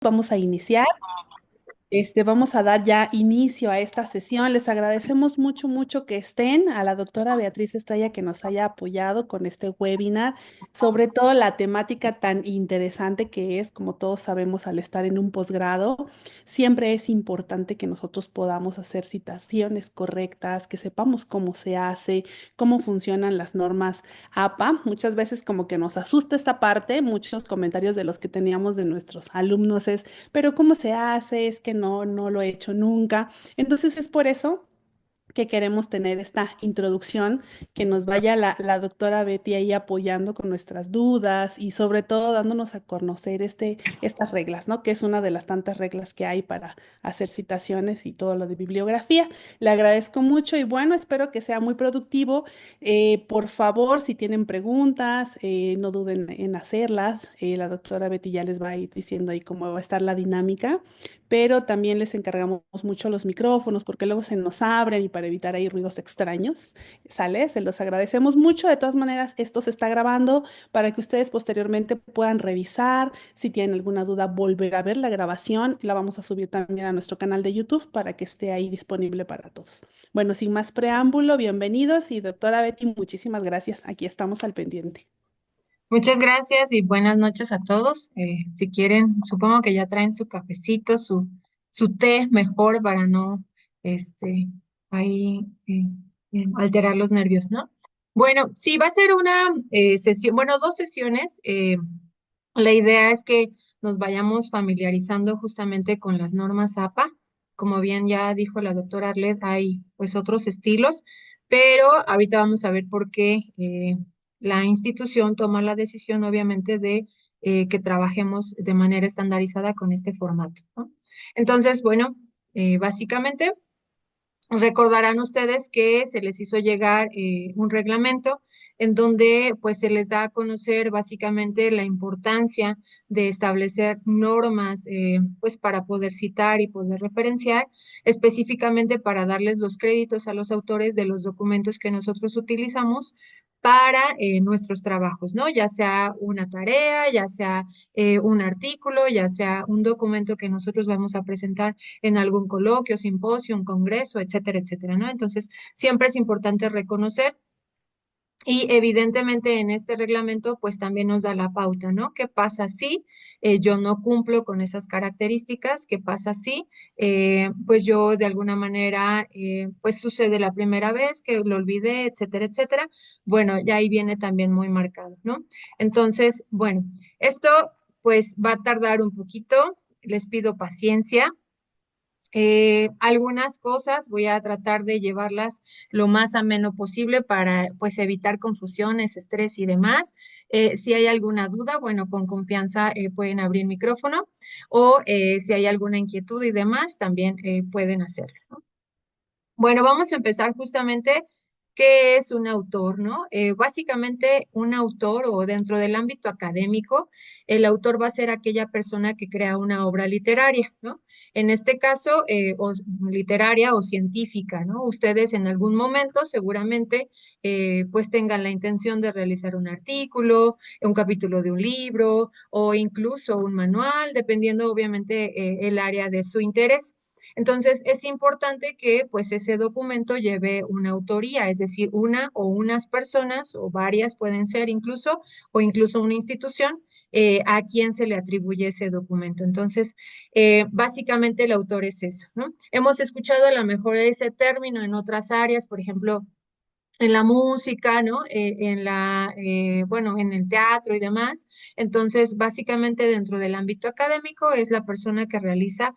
Vamos a iniciar. Vamos a dar ya inicio a esta sesión. Les agradecemos mucho, mucho que estén, a la doctora Beatriz Estrella que nos haya apoyado con este webinar, sobre todo la temática tan interesante que es, como todos sabemos, al estar en un posgrado, siempre es importante que nosotros podamos hacer citaciones correctas, que sepamos cómo se hace, cómo funcionan las normas APA. Muchas veces como que nos asusta esta parte, muchos comentarios de los que teníamos de nuestros alumnos es pero ¿cómo se hace? Es que no lo he hecho nunca. Entonces es por eso que queremos tener esta introducción, que nos vaya la doctora Betty ahí apoyando con nuestras dudas y sobre todo dándonos a conocer estas reglas, ¿no? Que es una de las tantas reglas que hay para hacer citaciones y todo lo de bibliografía. Le agradezco mucho y bueno, espero que sea muy productivo. Por favor, si tienen preguntas, no duden en hacerlas. La doctora Betty ya les va a ir diciendo ahí cómo va a estar la dinámica, pero también les encargamos mucho los micrófonos porque luego se nos abren y para evitar ahí ruidos extraños, ¿sale? Se los agradecemos mucho. De todas maneras, esto se está grabando para que ustedes posteriormente puedan revisar. Si tienen alguna duda, volver a ver la grabación. La vamos a subir también a nuestro canal de YouTube para que esté ahí disponible para todos. Bueno, sin más preámbulo, bienvenidos y doctora Betty, muchísimas gracias. Aquí estamos al pendiente. Muchas gracias y buenas noches a todos. Si quieren, supongo que ya traen su cafecito, su té mejor para no este, ahí alterar los nervios, ¿no? Bueno, sí, va a ser una sesión, bueno, dos sesiones. La idea es que nos vayamos familiarizando justamente con las normas APA. Como bien ya dijo la doctora Arlet, hay pues otros estilos, pero ahorita vamos a ver por qué la institución toma la decisión, obviamente, de que trabajemos de manera estandarizada con este formato, ¿no? Entonces, bueno, básicamente recordarán ustedes que se les hizo llegar un reglamento en donde pues se les da a conocer básicamente la importancia de establecer normas pues para poder citar y poder referenciar, específicamente para darles los créditos a los autores de los documentos que nosotros utilizamos para nuestros trabajos, ¿no? Ya sea una tarea, ya sea un artículo, ya sea un documento que nosotros vamos a presentar en algún coloquio, simposio, un congreso, etcétera, etcétera, ¿no? Entonces, siempre es importante reconocer y evidentemente en este reglamento pues también nos da la pauta, ¿no? ¿Qué pasa si yo no cumplo con esas características? ¿Qué pasa si pues yo de alguna manera pues sucede la primera vez que lo olvidé, etcétera, etcétera? Bueno, ya ahí viene también muy marcado, ¿no? Entonces, bueno, esto pues va a tardar un poquito, les pido paciencia. Algunas cosas voy a tratar de llevarlas lo más ameno posible para pues evitar confusiones, estrés y demás. Si hay alguna duda, bueno, con confianza pueden abrir micrófono o si hay alguna inquietud y demás, también pueden hacerlo. Bueno, vamos a empezar justamente qué es un autor, ¿no? Básicamente un autor o dentro del ámbito académico, el autor va a ser aquella persona que crea una obra literaria, ¿no? En este caso, literaria o científica, ¿no? Ustedes en algún momento seguramente pues tengan la intención de realizar un artículo, un capítulo de un libro o incluso un manual, dependiendo obviamente el área de su interés. Entonces, es importante que pues ese documento lleve una autoría, es decir, una o unas personas o varias pueden ser incluso, o incluso una institución a quien se le atribuye ese documento. Entonces, básicamente el autor es eso, ¿no? Hemos escuchado a lo mejor ese término en otras áreas, por ejemplo, en la música, ¿no? Bueno, en el teatro y demás. Entonces, básicamente dentro del ámbito académico es la persona que realiza,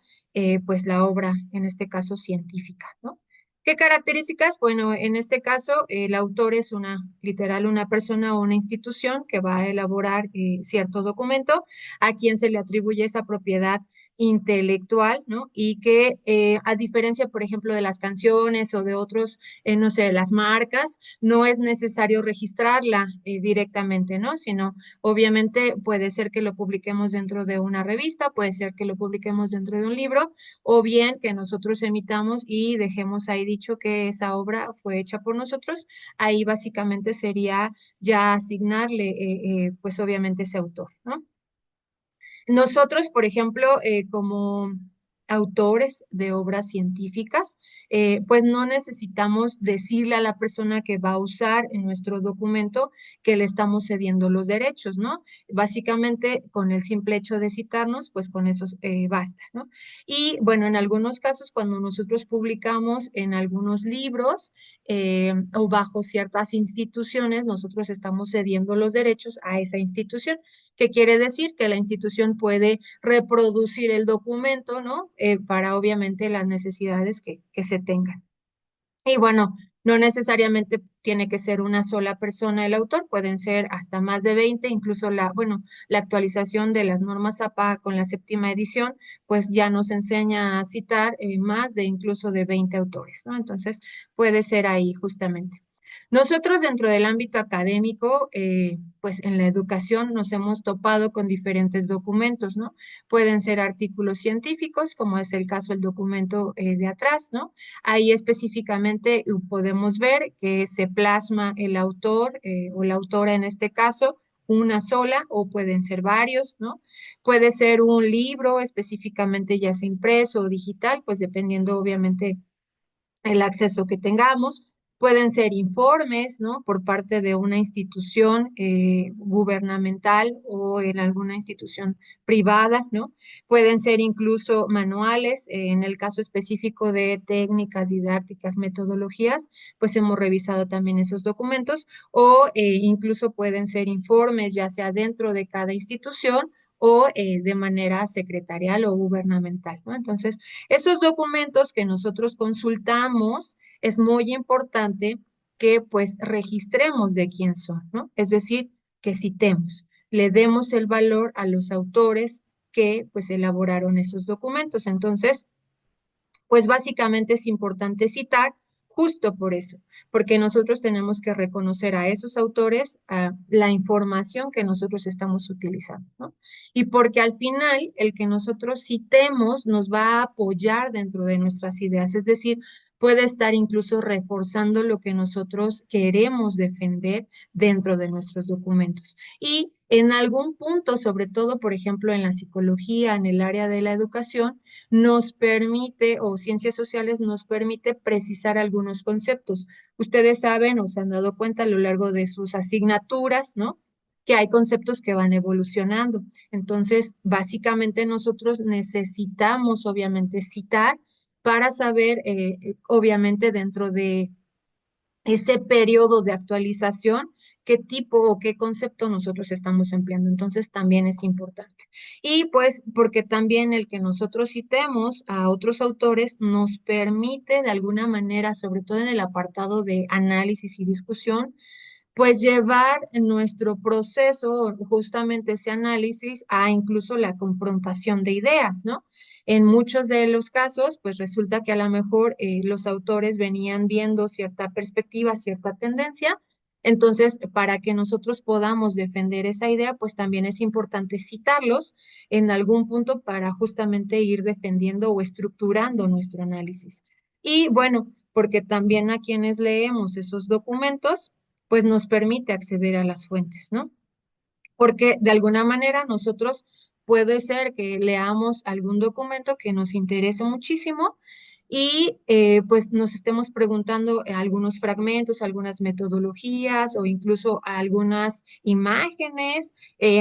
pues, la obra, en este caso científica, ¿no? ¿Qué características? Bueno, en este caso, el autor es literal, una persona o una institución que va a elaborar cierto documento a quien se le atribuye esa propiedad intelectual, ¿no? Y que a diferencia, por ejemplo, de las canciones o de otros no sé, las marcas, no es necesario registrarla directamente, ¿no? Sino, obviamente, puede ser que lo publiquemos dentro de una revista, puede ser que lo publiquemos dentro de un libro, o bien que nosotros emitamos y dejemos ahí dicho que esa obra fue hecha por nosotros. Ahí básicamente sería ya asignarle, pues obviamente, ese autor, ¿no? Nosotros, por ejemplo, como autores de obras científicas, pues no necesitamos decirle a la persona que va a usar en nuestro documento que le estamos cediendo los derechos, ¿no? Básicamente, con el simple hecho de citarnos, pues con eso basta, ¿no? Y bueno, en algunos casos, cuando nosotros publicamos en algunos libros o bajo ciertas instituciones, nosotros estamos cediendo los derechos a esa institución. ¿Qué quiere decir? Que la institución puede reproducir el documento, ¿no? Para obviamente las necesidades que se tengan. Y bueno, no necesariamente tiene que ser una sola persona el autor, pueden ser hasta más de 20, incluso la actualización de las normas APA con la séptima edición, pues ya nos enseña a citar más de incluso de 20 autores, ¿no? Entonces, puede ser ahí justamente. Nosotros dentro del ámbito académico, pues en la educación nos hemos topado con diferentes documentos, ¿no? Pueden ser artículos científicos, como es el caso del documento de atrás, ¿no? Ahí específicamente podemos ver que se plasma el autor o la autora en este caso, una sola o pueden ser varios, ¿no? Puede ser un libro específicamente ya sea impreso o digital, pues dependiendo obviamente el acceso que tengamos. Pueden ser informes, ¿no? Por parte de una institución gubernamental o en alguna institución privada, ¿no? Pueden ser incluso manuales, en el caso específico de técnicas didácticas, metodologías, pues hemos revisado también esos documentos o incluso pueden ser informes, ya sea dentro de cada institución o de manera secretarial o gubernamental, ¿no? Entonces, esos documentos que nosotros consultamos, es muy importante que pues registremos de quién son, ¿no? Es decir, que citemos, le demos el valor a los autores que pues elaboraron esos documentos. Entonces, pues básicamente es importante citar justo por eso, porque nosotros tenemos que reconocer a esos autores a la información que nosotros estamos utilizando, ¿no? Y porque al final el que nosotros citemos nos va a apoyar dentro de nuestras ideas, es decir, puede estar incluso reforzando lo que nosotros queremos defender dentro de nuestros documentos. Y en algún punto, sobre todo, por ejemplo, en la psicología, en el área de la educación, nos permite, o ciencias sociales nos permite precisar algunos conceptos. Ustedes saben o se han dado cuenta a lo largo de sus asignaturas, ¿no? Que hay conceptos que van evolucionando. Entonces, básicamente nosotros necesitamos, obviamente, citar para saber, obviamente, dentro de ese periodo de actualización, qué tipo o qué concepto nosotros estamos empleando. Entonces también es importante. Y pues porque también el que nosotros citemos a otros autores nos permite de alguna manera, sobre todo en el apartado de análisis y discusión, pues llevar nuestro proceso, justamente ese análisis, a incluso la confrontación de ideas, ¿no? En muchos de los casos, pues resulta que a lo mejor los autores venían viendo cierta perspectiva, cierta tendencia. Entonces, para que nosotros podamos defender esa idea, pues también es importante citarlos en algún punto para justamente ir defendiendo o estructurando nuestro análisis. Y bueno, porque también a quienes leemos esos documentos, pues nos permite acceder a las fuentes, ¿no? Porque de alguna manera nosotros puede ser que leamos algún documento que nos interese muchísimo y pues nos estemos preguntando algunos fragmentos, algunas metodologías o incluso algunas imágenes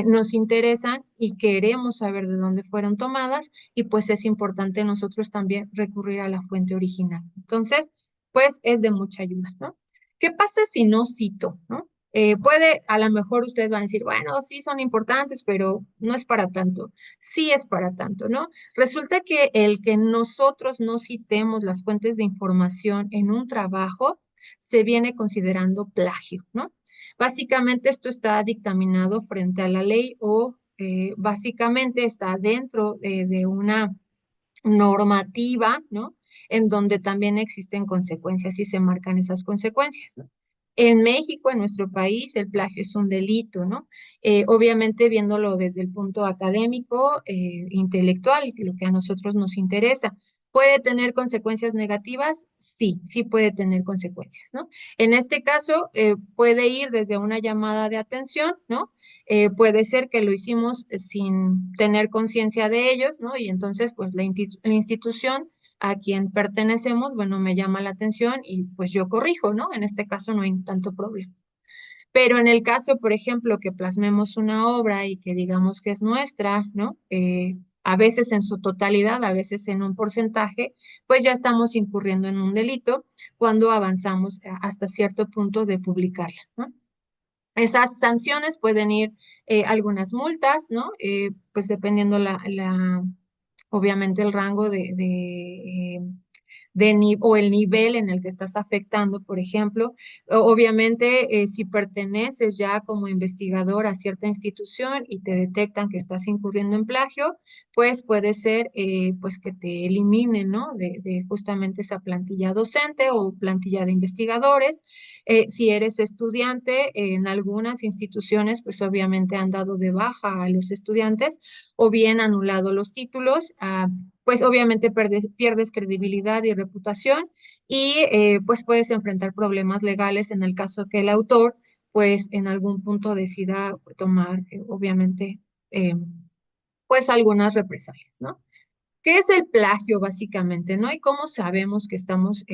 nos interesan y queremos saber de dónde fueron tomadas y pues es importante nosotros también recurrir a la fuente original. Entonces, pues es de mucha ayuda, ¿no? ¿Qué pasa si no cito, ¿no? A lo mejor ustedes van a decir, bueno, sí son importantes, pero no es para tanto. Sí es para tanto, ¿no? Resulta que el que nosotros no citemos las fuentes de información en un trabajo se viene considerando plagio, ¿no? Básicamente esto está dictaminado frente a la ley o básicamente está dentro de una normativa, ¿no? En donde también existen consecuencias y se marcan esas consecuencias, ¿no? En México, en nuestro país, el plagio es un delito, ¿no? Obviamente viéndolo desde el punto académico, intelectual, lo que a nosotros nos interesa. ¿Puede tener consecuencias negativas? Sí, sí puede tener consecuencias, ¿no? En este caso, puede ir desde una llamada de atención, ¿no? Puede ser que lo hicimos sin tener conciencia de ellos, ¿no? Y entonces, pues la institución a quien pertenecemos, bueno, me llama la atención y pues yo corrijo, ¿no? En este caso no hay tanto problema. Pero en el caso, por ejemplo, que plasmemos una obra y que digamos que es nuestra, ¿no? A veces en su totalidad, a veces en un porcentaje, pues ya estamos incurriendo en un delito cuando avanzamos hasta cierto punto de publicarla, ¿no? Esas sanciones pueden ir algunas multas, ¿no? Pues dependiendo obviamente el rango o el nivel en el que estás afectando, por ejemplo. Obviamente, si perteneces ya como investigador a cierta institución y te detectan que estás incurriendo en plagio, pues puede ser pues que te eliminen, ¿no? De justamente esa plantilla docente o plantilla de investigadores. Si eres estudiante, en algunas instituciones, pues obviamente han dado de baja a los estudiantes o bien anulado los títulos. Pues obviamente pierdes credibilidad y reputación y pues puedes enfrentar problemas legales en el caso que el autor pues en algún punto decida tomar obviamente eh, pues algunas represalias, ¿no? ¿Qué es el plagio básicamente, no? Y cómo sabemos que estamos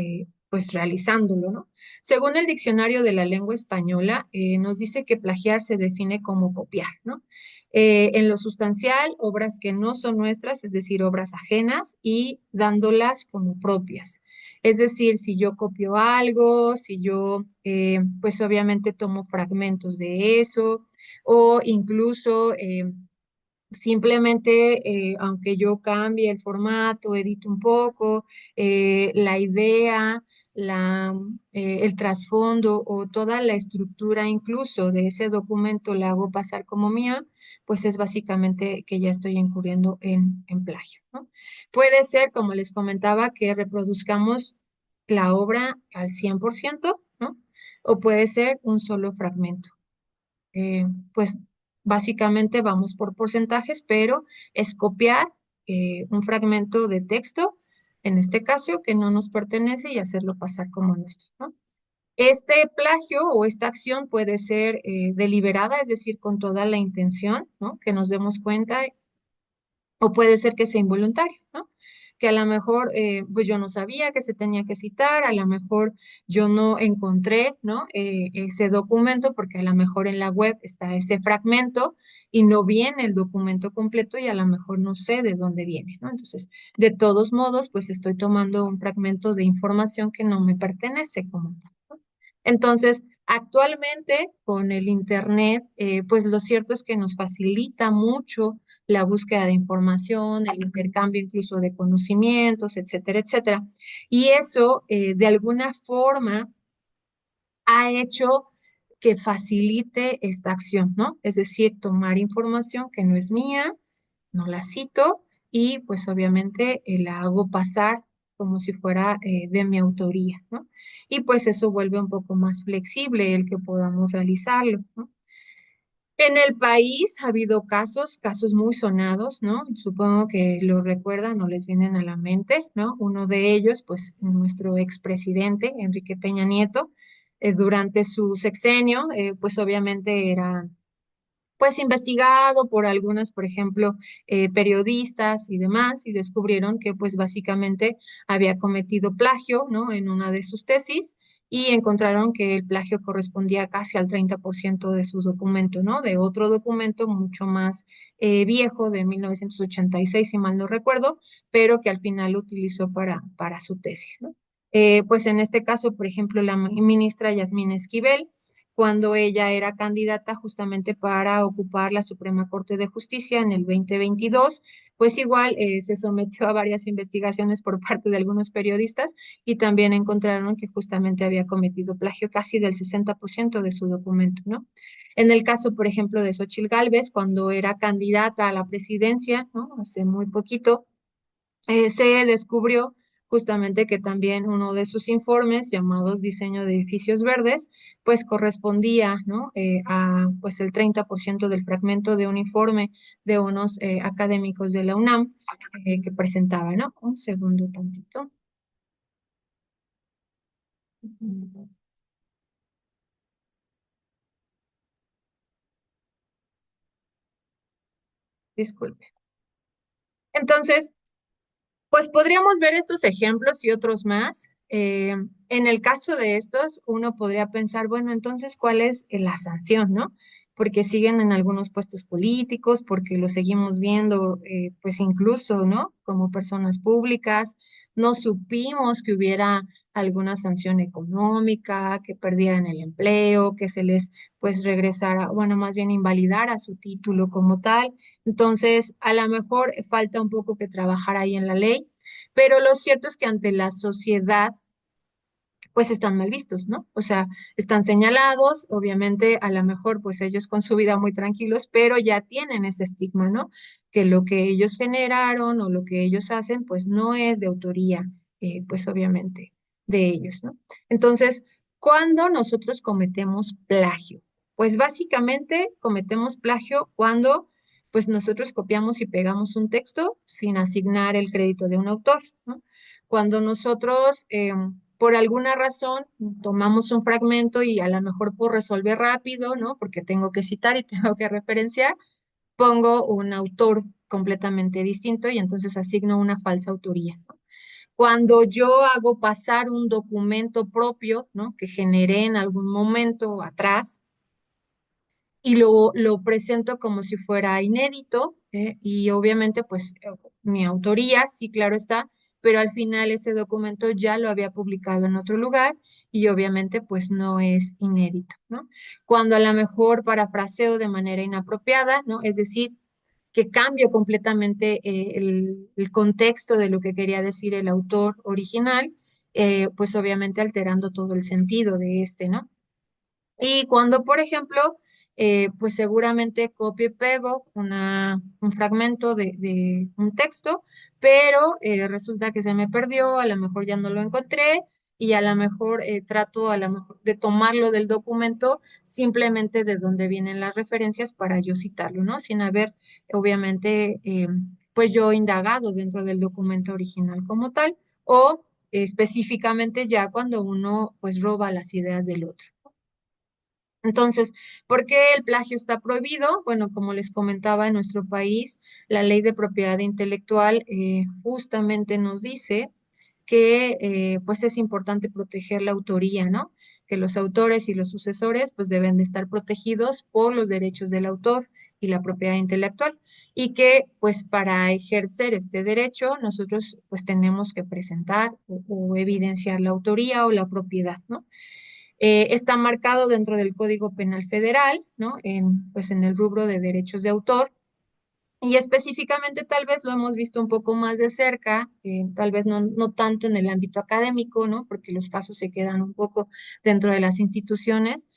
pues realizándolo, ¿no? Según el diccionario de la lengua española, nos dice que plagiar se define como copiar, ¿no? En lo sustancial, obras que no son nuestras, es decir, obras ajenas y dándolas como propias. Es decir, si yo copio algo, si yo pues obviamente tomo fragmentos de eso o incluso simplemente, aunque yo cambie el formato, edito un poco, la idea, el trasfondo o toda la estructura incluso de ese documento la hago pasar como mía, pues es básicamente que ya estoy incurriendo en plagio, ¿no? Puede ser, como les comentaba, que reproduzcamos la obra al 100%, ¿no? O puede ser un solo fragmento. Pues básicamente vamos por porcentajes, pero es copiar un fragmento de texto, en este caso, que no nos pertenece y hacerlo pasar como nuestro, ¿no? Este plagio o esta acción puede ser deliberada, es decir, con toda la intención, ¿no? Que nos demos cuenta o puede ser que sea involuntario, ¿no? Que a lo mejor, pues yo no sabía que se tenía que citar, a lo mejor yo no encontré, ¿no? Ese documento porque a lo mejor en la web está ese fragmento y no viene el documento completo y a lo mejor no sé de dónde viene, ¿no? Entonces, de todos modos, pues estoy tomando un fragmento de información que no me pertenece como tal, ¿no? Entonces, actualmente con el Internet, pues lo cierto es que nos facilita mucho la búsqueda de información, el intercambio incluso de conocimientos, etcétera, etcétera. Y eso, de alguna forma, ha hecho que facilite esta acción, ¿no? Es decir, tomar información que no es mía, no la cito y pues obviamente la hago pasar como si fuera de mi autoría, ¿no? Y pues eso vuelve un poco más flexible el que podamos realizarlo, ¿no? En el país ha habido casos muy sonados, ¿no? Supongo que los recuerdan o les vienen a la mente, ¿no? Uno de ellos, pues nuestro expresidente, Enrique Peña Nieto, durante su sexenio, pues obviamente era pues investigado por algunas, por ejemplo, periodistas y demás, y descubrieron que pues básicamente había cometido plagio, ¿no? En una de sus tesis y encontraron que el plagio correspondía casi al 30% de su documento, ¿no? De otro documento mucho más viejo, de 1986, si mal no recuerdo, pero que al final lo utilizó para su tesis, ¿no? Pues en este caso, por ejemplo, la ministra Yasmín Esquivel, cuando ella era candidata justamente para ocupar la Suprema Corte de Justicia en el 2022, pues igual se sometió a varias investigaciones por parte de algunos periodistas y también encontraron que justamente había cometido plagio casi del 60% de su documento, ¿no? En el caso, por ejemplo, de Xóchitl Gálvez, cuando era candidata a la presidencia, ¿no? Hace muy poquito, se descubrió justamente que también uno de sus informes, llamados Diseño de Edificios Verdes, pues correspondía, ¿no? A pues el 30% del fragmento de un informe de unos académicos de la UNAM que presentaba, ¿no? Un segundo tantito. disculpe. Entonces, pues podríamos ver estos ejemplos y otros más. En el caso de estos, uno podría pensar, bueno, entonces, ¿cuál es la sanción, no? Porque siguen en algunos puestos políticos, porque lo seguimos viendo, pues incluso, ¿no? Como personas públicas, no supimos que hubiera alguna sanción económica, que perdieran el empleo, que se les, pues, regresara, bueno, más bien invalidara su título como tal. Entonces, a lo mejor falta un poco que trabajar ahí en la ley, pero lo cierto es que ante la sociedad, pues están mal vistos, ¿no? O sea, están señalados, obviamente, a lo mejor, pues ellos con su vida muy tranquilos, pero ya tienen ese estigma, ¿no? Que lo que ellos generaron o lo que ellos hacen, pues no es de autoría, pues obviamente, de ellos, ¿no? Entonces, ¿cuándo nosotros cometemos plagio? Pues básicamente cometemos plagio cuando, pues nosotros copiamos y pegamos un texto sin asignar el crédito de un autor, ¿no? Cuando nosotros, por alguna razón, tomamos un fragmento y a lo mejor por resolver rápido, ¿no? Porque tengo que citar y tengo que referenciar, pongo un autor completamente distinto y entonces asigno una falsa autoría, ¿no? Cuando yo hago pasar un documento propio, ¿no? Que generé en algún momento atrás y lo presento como si fuera inédito, y obviamente pues mi autoría, sí, claro está, pero al final ese documento ya lo había publicado en otro lugar y obviamente pues no es inédito, ¿no? Cuando a lo mejor parafraseo de manera inapropiada, ¿no? Es decir, que cambio completamente el contexto de lo que quería decir el autor original, pues obviamente alterando todo el sentido de este, ¿no? Y cuando, por ejemplo, pues seguramente copio y pego un fragmento de un texto, pero resulta que se me perdió, a lo mejor ya no lo encontré y a lo mejor trato a lo mejor de tomarlo del documento simplemente de donde vienen las referencias para yo citarlo, ¿no? Sin haber, obviamente, pues yo indagado dentro del documento original como tal o específicamente ya cuando uno pues roba las ideas del otro. Entonces, ¿por qué el plagio está prohibido? Bueno, como les comentaba, en nuestro país, la ley de propiedad intelectual justamente nos dice que pues es importante proteger la autoría, ¿no? Que los autores y los sucesores pues deben de estar protegidos por los derechos del autor y la propiedad intelectual y que pues para ejercer este derecho nosotros pues tenemos que presentar o evidenciar la autoría o la propiedad, ¿no? Está marcado dentro del Código Penal Federal, ¿no? Pues en el rubro de derechos de autor. Y específicamente tal vez lo hemos visto un poco más de cerca, tal vez no tanto en el ámbito académico, ¿no? Porque los casos se quedan un poco dentro de las instituciones,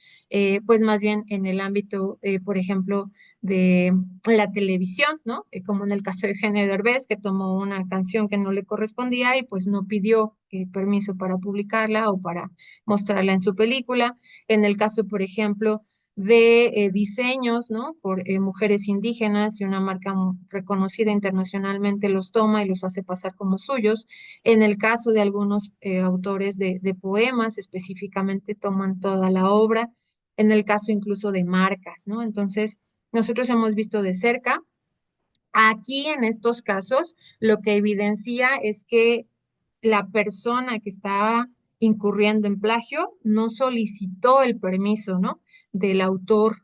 pues más bien en el ámbito, por ejemplo, de la televisión, ¿no? Como en el caso de Eugenio Derbez, que tomó una canción que no le correspondía y pues no pidió permiso para publicarla o para mostrarla en su película. En el caso, por ejemplo, de diseños, ¿no? Por mujeres indígenas y una marca reconocida internacionalmente los toma y los hace pasar como suyos. En el caso de algunos autores de poemas, específicamente toman toda la obra. En el caso incluso de marcas, ¿no? Entonces, nosotros hemos visto de cerca. Aquí en estos casos, lo que evidencia es que la persona que está incurriendo en plagio no solicitó el permiso, ¿no? Del autor,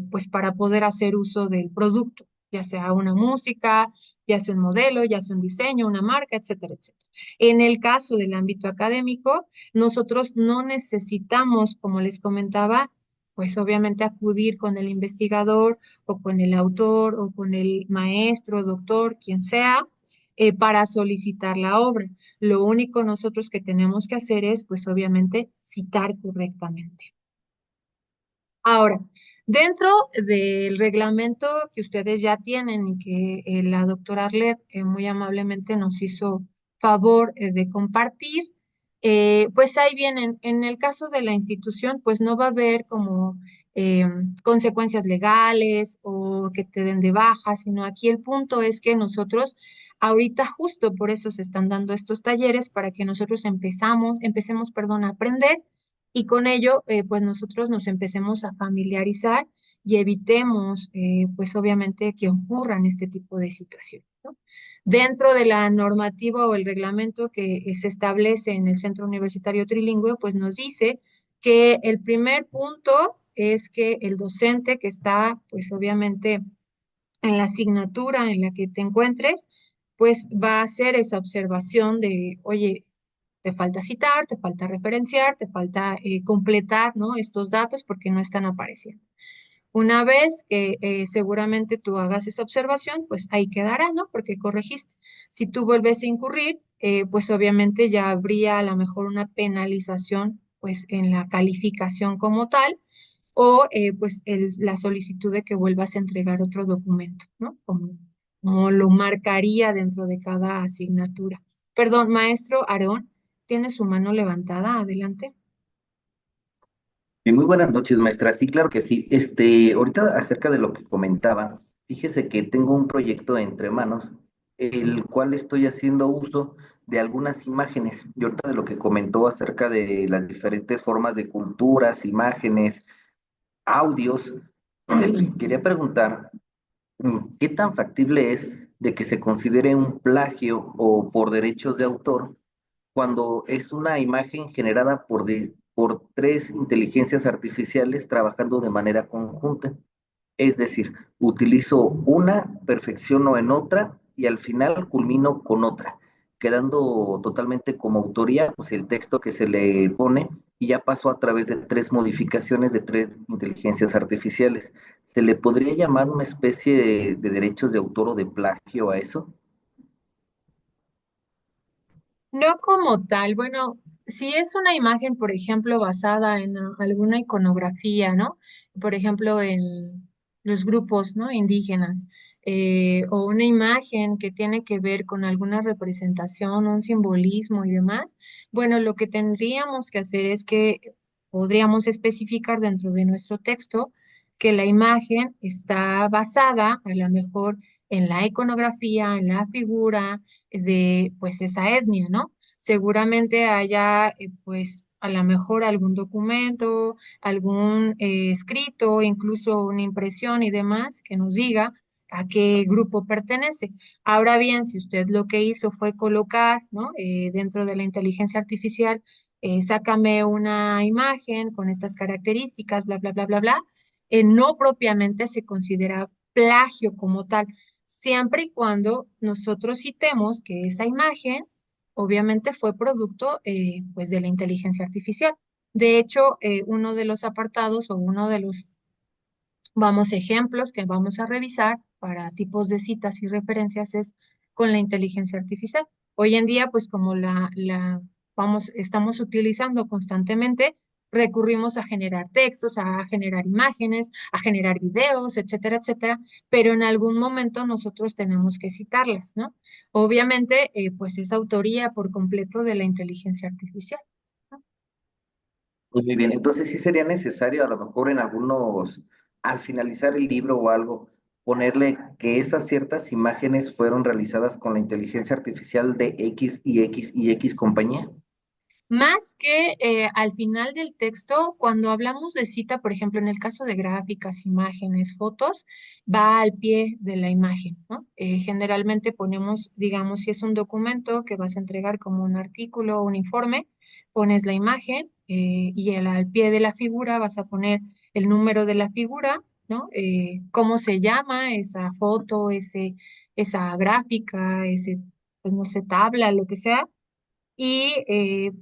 pues para poder hacer uso del producto, ya sea una música, ya sea un modelo, ya sea un diseño, una marca, etcétera, etcétera. En el caso del ámbito académico, nosotros no necesitamos, como les comentaba, pues obviamente acudir con el investigador o con el autor o con el maestro, doctor, quien sea, para solicitar la obra. Lo único nosotros que tenemos que hacer es, pues obviamente, citar correctamente. Ahora, dentro del reglamento que ustedes ya tienen y que la doctora Arlet muy amablemente nos hizo favor de compartir, pues ahí vienen, en el caso de la institución, pues no va a haber como eh, consecuencias legales o que te den de baja, sino aquí el punto es que nosotros, ahorita justo por eso se están dando estos talleres para que nosotros empecemos, perdón, a aprender y con ello, pues nosotros nos empecemos a familiarizar y evitemos, pues obviamente, que ocurran este tipo de situaciones, ¿no? Dentro de la normativa o el reglamento que se establece en el Centro Universitario Trilingüe, pues nos dice que el primer punto es que el docente que está, pues obviamente, en la asignatura en la que te encuentres, pues va a hacer esa observación de, oye, te falta citar, te falta referenciar, te falta completar, ¿no? Estos datos porque no están apareciendo. Una vez que seguramente tú hagas esa observación, pues ahí quedará, ¿no? Porque corregiste. Si tú vuelves a incurrir, pues obviamente ya habría a lo mejor una penalización, pues en la calificación como tal, o pues la solicitud de que vuelvas a entregar otro documento, ¿no? Como lo marcaría dentro de cada asignatura. Perdón, maestro Aarón, tiene su mano levantada, adelante. Y muy buenas noches, maestra. Sí, claro que sí. Ahorita acerca de lo que comentaba, fíjese que tengo un proyecto entre manos, el cual estoy haciendo uso de algunas imágenes. Y ahorita de lo que comentó acerca de las diferentes formas de culturas, imágenes, audios, quería preguntar, ¿qué tan factible es de que se considere un plagio o por derechos de autor cuando es una imagen generada por tres inteligencias artificiales trabajando de manera conjunta? Es decir, utilizo una, perfecciono en otra y al final culmino con otra, quedando totalmente como autoría, pues el texto que se le pone y ya pasó a través de tres modificaciones de tres inteligencias artificiales. ¿Se le podría llamar una especie de derechos de autor o de plagio a eso? No como tal, bueno, si es una imagen, por ejemplo, basada en alguna iconografía, ¿no? Por ejemplo, en los grupos, ¿no? Indígenas, o una imagen que tiene que ver con alguna representación, un simbolismo y demás, bueno, lo que tendríamos que hacer es que podríamos especificar dentro de nuestro texto que la imagen está basada a lo mejor en la iconografía, en la figura de pues esa etnia, ¿no? Seguramente haya pues a lo mejor algún documento, algún escrito, incluso una impresión y demás que nos diga a qué grupo pertenece. Ahora bien, si usted lo que hizo fue colocar, ¿no? Dentro de la inteligencia artificial, sácame una imagen con estas características, bla, bla, bla, bla, bla, no propiamente se considera plagio como tal siempre y cuando nosotros citemos que esa imagen obviamente fue producto pues de la inteligencia artificial. De hecho, uno de los apartados o uno de los, vamos, ejemplos que vamos a revisar para tipos de citas y referencias es con la inteligencia artificial. Hoy en día, pues como estamos utilizando constantemente, recurrimos a generar textos, a generar imágenes, a generar videos, etcétera, etcétera, pero en algún momento nosotros tenemos que citarlas, ¿no? Obviamente, pues es autoría por completo de la inteligencia artificial. Pues muy bien, entonces sí sería necesario a lo mejor en algunos, al finalizar el libro o algo, ponerle que esas ciertas imágenes fueron realizadas con la inteligencia artificial de X y X y X compañía. Más que al final del texto, cuando hablamos de cita, por ejemplo, en el caso de gráficas, imágenes, fotos, va al pie de la imagen, ¿no? Generalmente ponemos, digamos, si es un documento que vas a entregar como un artículo o un informe, pones la imagen y al pie de la figura vas a poner el número de la figura, ¿no? Cómo se llama esa foto, esa gráfica, ese, pues no sé, tabla, lo que sea y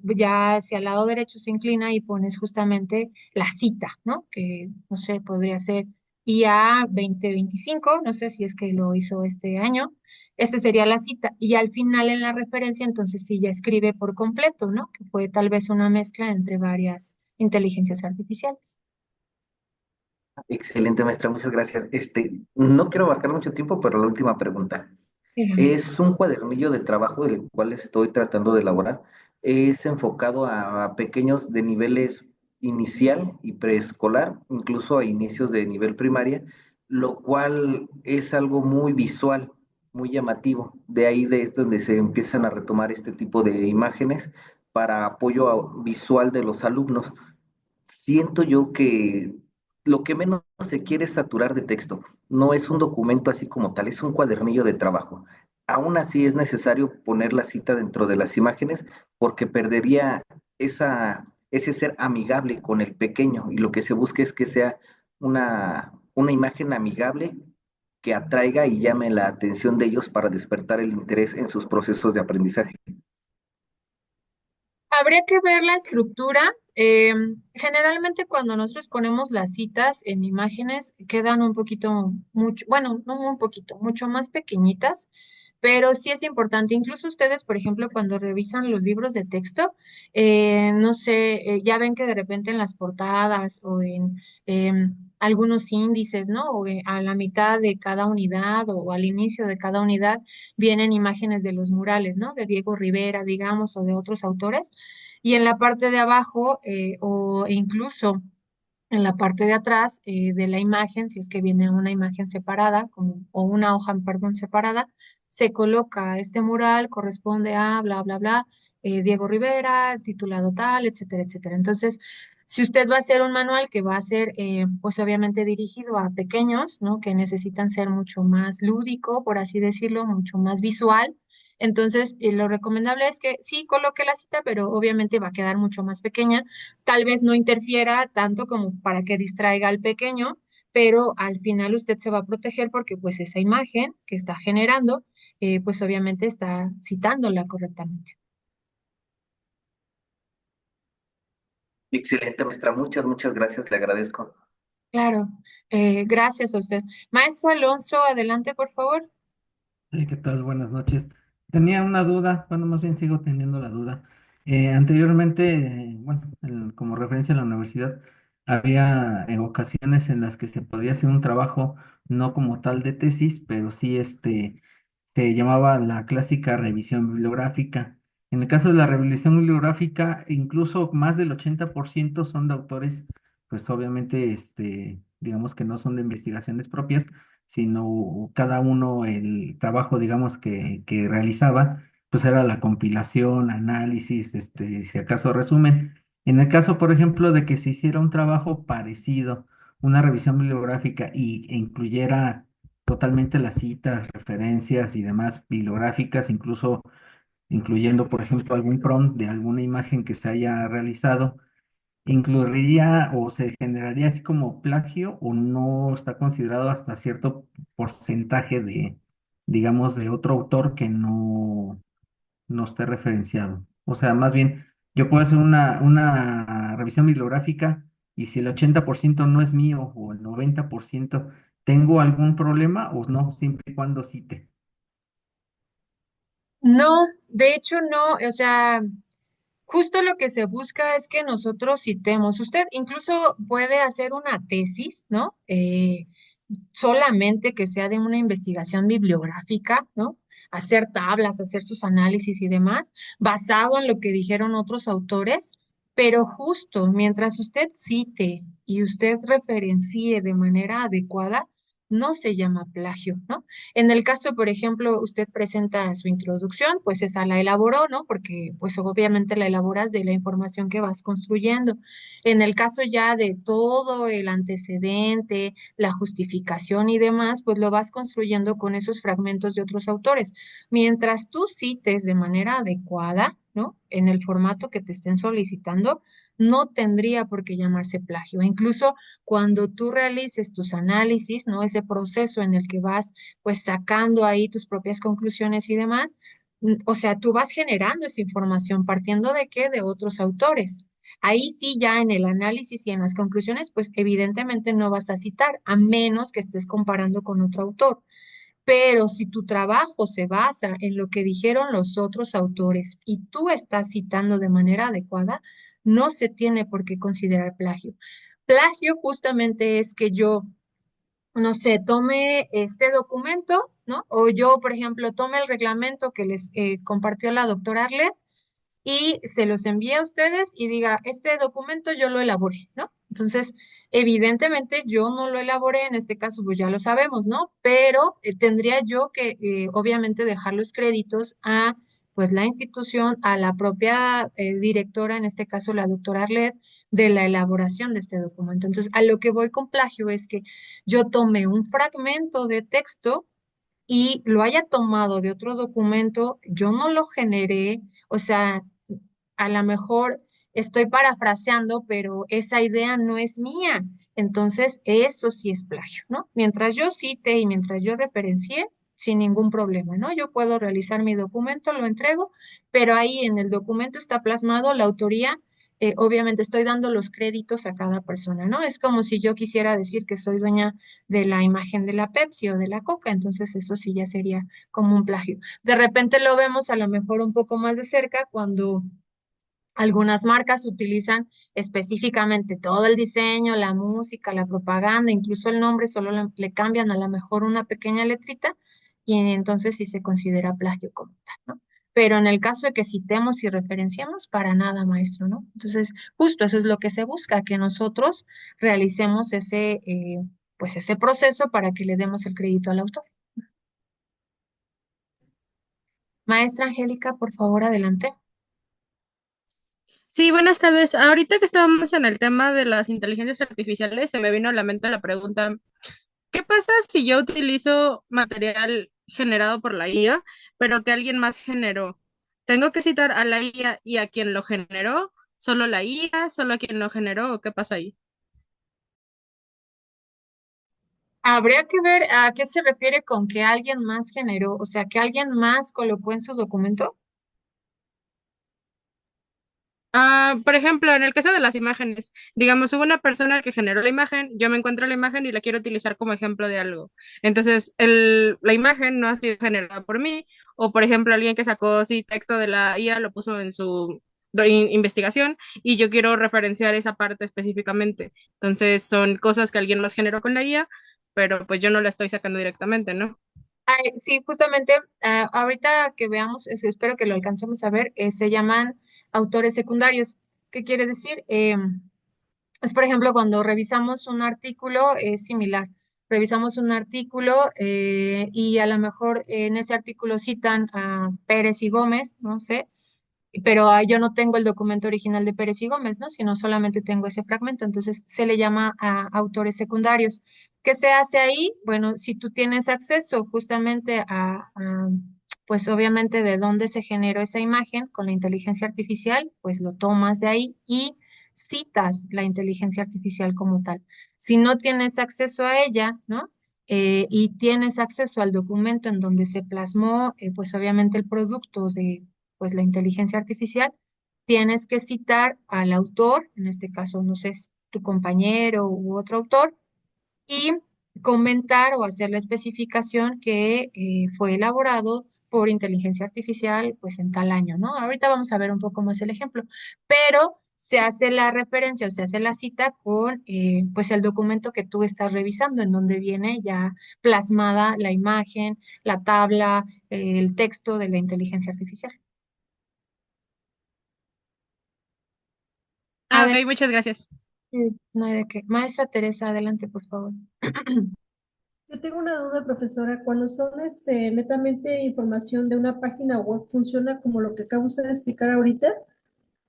ya hacia el lado derecho se inclina y pones justamente la cita, ¿no? Que, no sé, podría ser IA 2025, no sé si es que lo hizo este año, esta sería la cita. Y al final en la referencia, entonces sí ya escribe por completo, ¿no? Que fue tal vez una mezcla entre varias inteligencias artificiales. Excelente, maestra, muchas gracias. No quiero abarcar mucho tiempo, pero la última pregunta. Dígame. Es un cuadernillo de trabajo del cual estoy tratando de elaborar. Es enfocado a pequeños de niveles inicial y preescolar, incluso a inicios de nivel primaria, lo cual es algo muy visual, muy llamativo. De ahí es donde se empiezan a retomar este tipo de imágenes para apoyo visual de los alumnos. Siento yo que lo que menos se quiere saturar de texto. No es un documento así como tal, es un cuadernillo de trabajo. Aún así es necesario poner la cita dentro de las imágenes porque perdería ese ser amigable con el pequeño y lo que se busca es que sea una imagen amigable que atraiga y llame la atención de ellos para despertar el interés en sus procesos de aprendizaje. Habría que ver la estructura. Generalmente cuando nosotros ponemos las citas en imágenes quedan un poquito, mucho, bueno, no un poquito, mucho más pequeñitas, pero sí es importante. Incluso ustedes, por ejemplo, cuando revisan los libros de texto, no sé, ya ven que de repente en las portadas o en algunos índices, ¿no? O a la mitad de cada unidad o al inicio de cada unidad vienen imágenes de los murales, ¿no? De Diego Rivera, digamos, o de otros autores. Y en la parte de abajo, o incluso en la parte de atrás de la imagen, si es que viene una imagen separada, o una hoja, perdón, separada, se coloca este mural, corresponde a bla, bla, bla, Diego Rivera, titulado tal, etcétera, etcétera. Entonces, si usted va a hacer un manual que va a ser, pues obviamente dirigido a pequeños, ¿no? Que necesitan ser mucho más lúdico, por así decirlo, mucho más visual. Entonces, lo recomendable es que sí coloque la cita, pero obviamente va a quedar mucho más pequeña, tal vez no interfiera tanto como para que distraiga al pequeño, pero al final usted se va a proteger porque pues esa imagen que está generando, pues obviamente está citándola correctamente. Excelente, maestra. Muchas, muchas gracias. Le agradezco. Claro, gracias a usted. Maestro Alonso, adelante, por favor. Sí, ¿qué tal? Buenas noches. Tenía una duda, bueno, más bien sigo teniendo la duda. Anteriormente, bueno, como referencia a la universidad, había ocasiones en las que se podía hacer un trabajo no como tal de tesis, pero sí se llamaba la clásica revisión bibliográfica. En el caso de la revisión bibliográfica, incluso más del 80% son de autores, pues obviamente, digamos que no son de investigaciones propias, sino cada uno el trabajo, digamos, que realizaba, pues era la compilación, análisis, si acaso resumen. En el caso, por ejemplo, de que se hiciera un trabajo parecido, una revisión bibliográfica e incluyera totalmente las citas, referencias y demás bibliográficas, incluso incluyendo, por ejemplo, algún prompt de alguna imagen que se haya realizado, ¿incluiría o se generaría así como plagio o no está considerado hasta cierto porcentaje de, digamos, de otro autor que no esté referenciado? O sea, más bien, yo puedo hacer una revisión bibliográfica y si el 80% no es mío o el 90%, ¿tengo algún problema o no, siempre y cuando cite? No, de hecho no, o sea, justo lo que se busca es que nosotros citemos. Usted incluso puede hacer una tesis, ¿no? Solamente que sea de una investigación bibliográfica, ¿no? Hacer tablas, hacer sus análisis y demás, basado en lo que dijeron otros autores, pero justo mientras usted cite y usted referencie de manera adecuada, no se llama plagio, ¿no? En el caso, por ejemplo, usted presenta su introducción, pues esa la elaboró, ¿no? Porque pues obviamente la elaboras de la información que vas construyendo. En el caso ya de todo el antecedente, la justificación y demás, pues lo vas construyendo con esos fragmentos de otros autores. Mientras tú cites de manera adecuada, ¿no? En el formato que te estén solicitando, no tendría por qué llamarse plagio. Incluso cuando tú realices tus análisis, ¿no? Ese proceso en el que vas pues sacando ahí tus propias conclusiones y demás, o sea, tú vas generando esa información partiendo de qué, de otros autores. Ahí sí, ya en el análisis y en las conclusiones, pues evidentemente no vas a citar, a menos que estés comparando con otro autor. Pero si tu trabajo se basa en lo que dijeron los otros autores y tú estás citando de manera adecuada, no se tiene por qué considerar plagio. Plagio justamente es que yo, no sé, tome este documento, ¿no? O yo, por ejemplo, tome el reglamento que les compartió la doctora Arlet y se los envíe a ustedes y diga, este documento yo lo elaboré, ¿no? Entonces, evidentemente yo no lo elaboré, en este caso pues ya lo sabemos, ¿no? Pero tendría yo que obviamente dejar los créditos a pues la institución, a la propia directora, en este caso la doctora Arlet, de la elaboración de este documento. Entonces, a lo que voy con plagio es que yo tomé un fragmento de texto y lo haya tomado de otro documento, yo no lo generé, o sea, a lo mejor estoy parafraseando, pero esa idea no es mía. Entonces, eso sí es plagio, ¿no? Mientras yo cite y mientras yo referencie, sin ningún problema, ¿no? Yo puedo realizar mi documento, lo entrego, pero ahí en el documento está plasmado la autoría. Obviamente estoy dando los créditos a cada persona, ¿no? Es como si yo quisiera decir que soy dueña de la imagen de la Pepsi o de la Coca, entonces eso sí ya sería como un plagio. De repente lo vemos a lo mejor un poco más de cerca cuando algunas marcas utilizan específicamente todo el diseño, la música, la propaganda, incluso el nombre, solo le cambian a lo mejor una pequeña letrita y entonces sí se considera plagio como tal, ¿no? Pero en el caso de que citemos y referenciemos, para nada, maestro, ¿no? Entonces, justo eso es lo que se busca, que nosotros realicemos pues ese proceso para que le demos el crédito al autor. Maestra Angélica, por favor, adelante. Sí, buenas tardes. Ahorita que estábamos en el tema de las inteligencias artificiales, se me vino a la mente la pregunta, ¿qué pasa si yo utilizo material generado por la IA, pero que alguien más generó? ¿Tengo que citar a la IA y a quien lo generó? ¿Solo la IA? ¿Solo a quien lo generó? ¿O qué pasa ahí? Habría que ver a qué se refiere con que alguien más generó, o sea, que alguien más colocó en su documento. Ah, por ejemplo, en el caso de las imágenes, digamos, hubo una persona que generó la imagen, yo me encuentro la imagen y la quiero utilizar como ejemplo de algo. Entonces, la imagen no ha sido generada por mí, o por ejemplo, alguien que sacó sí texto de la IA lo puso en su investigación y yo quiero referenciar esa parte específicamente. Entonces, son cosas que alguien más generó con la IA, pero pues yo no la estoy sacando directamente, ¿no? Ay, sí, justamente, ahorita que veamos, espero que lo alcancemos a ver, se llaman autores secundarios. ¿Qué quiere decir? Es, por ejemplo, cuando revisamos un artículo, es similar. Revisamos un artículo y a lo mejor en ese artículo citan a Pérez y Gómez, no sé, pero yo no tengo el documento original de Pérez y Gómez, ¿no? Sino solamente tengo ese fragmento, entonces se le llama a autores secundarios. ¿Qué se hace ahí? Bueno, si tú tienes acceso justamente pues obviamente de dónde se generó esa imagen con la inteligencia artificial, pues lo tomas de ahí y citas la inteligencia artificial como tal. Si no tienes acceso a ella, ¿no? Y tienes acceso al documento en donde se plasmó, pues obviamente el producto de pues la inteligencia artificial, tienes que citar al autor, en este caso, no sé, es tu compañero u otro autor, y comentar o hacer la especificación que fue elaborado por inteligencia artificial, pues en tal año, ¿no? Ahorita vamos a ver un poco más el ejemplo, pero se hace la referencia o se hace la cita con, pues el documento que tú estás revisando, en donde viene ya plasmada la imagen, la tabla, el texto de la inteligencia artificial. Ah, ok, muchas gracias. No hay de qué. Maestra Teresa, adelante, por favor. Yo tengo una duda, profesora. Cuando son netamente información de una página web, ¿funciona como lo que acaba usted de explicar ahorita?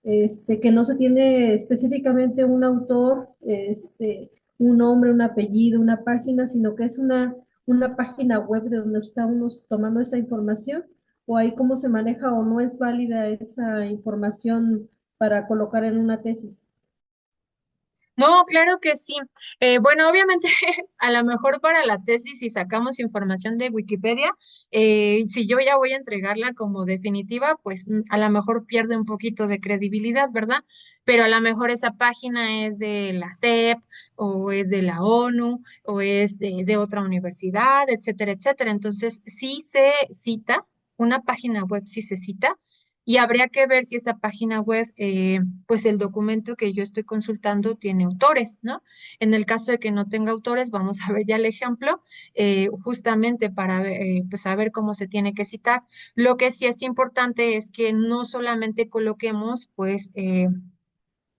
Que no se tiene específicamente un autor, un nombre, un apellido, una página, sino que es una página web de donde está uno tomando esa información, o ahí cómo se maneja o no es válida esa información para colocar en una tesis. No, claro que sí. Bueno, obviamente, a lo mejor para la tesis, si sacamos información de Wikipedia, si yo ya voy a entregarla como definitiva, pues a lo mejor pierde un poquito de credibilidad, ¿verdad? Pero a lo mejor esa página es de la SEP o es de la ONU o es de otra universidad, etcétera, etcétera. Entonces, sí se cita, una página web sí se cita. Y habría que ver si esa página web, pues el documento que yo estoy consultando tiene autores, ¿no? En el caso de que no tenga autores, vamos a ver ya el ejemplo, justamente para pues saber cómo se tiene que citar. Lo que sí es importante es que no solamente coloquemos, pues,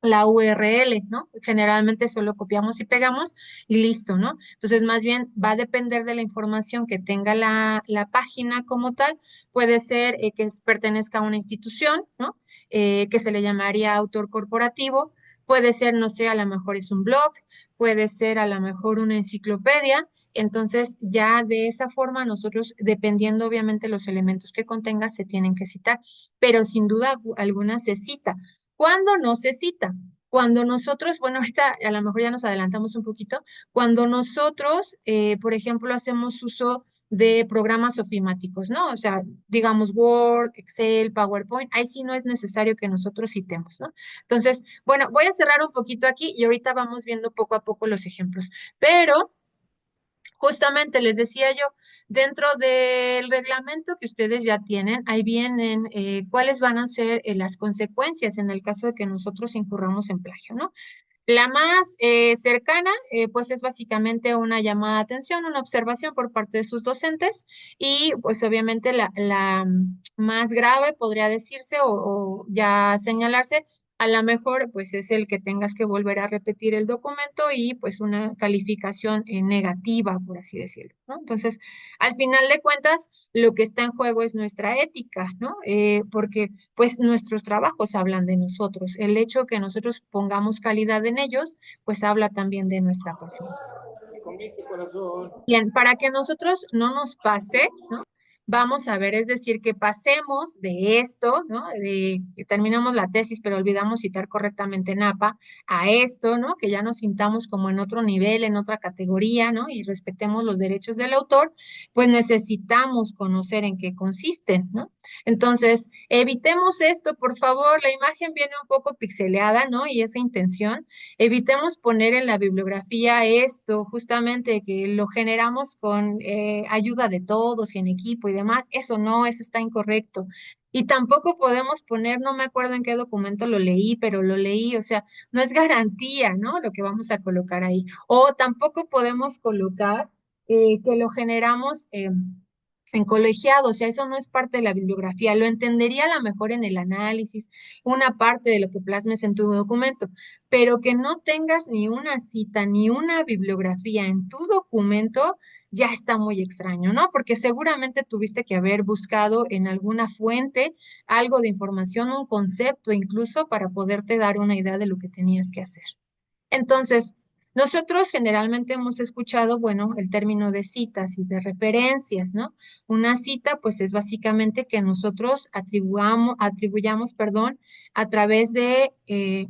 la URL, ¿no? Generalmente solo copiamos y pegamos y listo, ¿no? Entonces, más bien va a depender de la información que tenga la página como tal. Puede ser pertenezca a una institución, ¿no? Que se le llamaría autor corporativo. Puede ser, no sé, a lo mejor es un blog, puede ser a lo mejor una enciclopedia. Entonces, ya de esa forma nosotros, dependiendo obviamente los elementos que contenga, se tienen que citar, pero sin duda alguna se cita. ¿Cuándo no se cita? Cuando nosotros, bueno, ahorita a lo mejor ya nos adelantamos un poquito, cuando nosotros, por ejemplo, hacemos uso de programas ofimáticos, ¿no? O sea, digamos Word, Excel, PowerPoint, ahí sí no es necesario que nosotros citemos, ¿no? Entonces, bueno, voy a cerrar un poquito aquí y ahorita vamos viendo poco a poco los ejemplos, pero justamente les decía yo, dentro del reglamento que ustedes ya tienen, ahí vienen cuáles van a ser las consecuencias en el caso de que nosotros incurramos en plagio, ¿no? La más cercana, pues es básicamente una llamada de atención, una observación por parte de sus docentes y pues obviamente la más grave podría decirse o ya señalarse, a lo mejor pues es el que tengas que volver a repetir el documento y pues una calificación negativa, por así decirlo, ¿no? Entonces, al final de cuentas, lo que está en juego es nuestra ética, ¿no? Porque pues nuestros trabajos hablan de nosotros. El hecho que nosotros pongamos calidad en ellos, pues habla también de nuestra persona. Bien, para que nosotros no nos pase, ¿no? Vamos a ver, es decir, que pasemos de esto, ¿no? De que terminamos la tesis, pero olvidamos citar correctamente en APA, a esto, ¿no? Que ya nos sintamos como en otro nivel, en otra categoría, ¿no? Y respetemos los derechos del autor, pues necesitamos conocer en qué consisten, ¿no? Entonces, evitemos esto, por favor. La imagen viene un poco pixeleada, ¿no? Y esa intención. Evitemos poner en la bibliografía esto, justamente que lo generamos con ayuda de todos y en equipo y demás. Eso no, eso está incorrecto. Y tampoco podemos poner, no me acuerdo en qué documento lo leí, pero lo leí, o sea, no es garantía, ¿no? Lo que vamos a colocar ahí. O tampoco podemos colocar que lo generamos en colegiado, o sea, eso no es parte de la bibliografía, lo entendería a lo mejor en el análisis, una parte de lo que plasmes en tu documento, pero que no tengas ni una cita ni una bibliografía en tu documento, ya está muy extraño, ¿no? Porque seguramente tuviste que haber buscado en alguna fuente algo de información, un concepto incluso para poderte dar una idea de lo que tenías que hacer. Entonces, nosotros generalmente hemos escuchado, bueno, el término de citas y de referencias, ¿no? Una cita, pues es básicamente que nosotros atribuyamos, perdón, a través de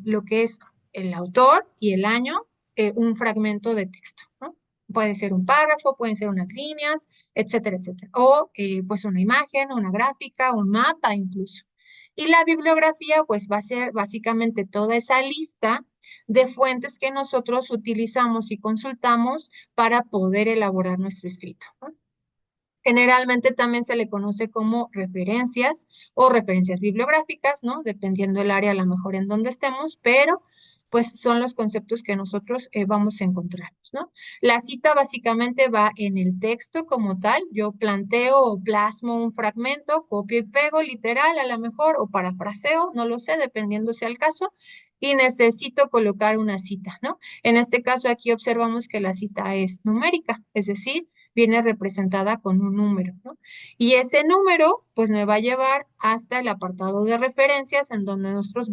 lo que es el autor y el año, un fragmento de texto, ¿no? Puede ser un párrafo, pueden ser unas líneas, etcétera, etcétera. O pues una imagen, una gráfica, un mapa incluso. Y la bibliografía, pues va a ser básicamente toda esa lista de fuentes que nosotros utilizamos y consultamos para poder elaborar nuestro escrito, ¿no? Generalmente también se le conoce como referencias o referencias bibliográficas, ¿no? Dependiendo el área, a lo mejor en donde estemos, pero pues son los conceptos que nosotros vamos a encontrarnos, ¿no? La cita básicamente va en el texto como tal. Yo planteo o plasmo un fragmento, copio y pego literal a lo mejor, o parafraseo, no lo sé, dependiendo sea el caso, y necesito colocar una cita, ¿no? En este caso aquí observamos que la cita es numérica, es decir, viene representada con un número, ¿no? Y ese número, pues me va a llevar hasta el apartado de referencias, en donde nosotros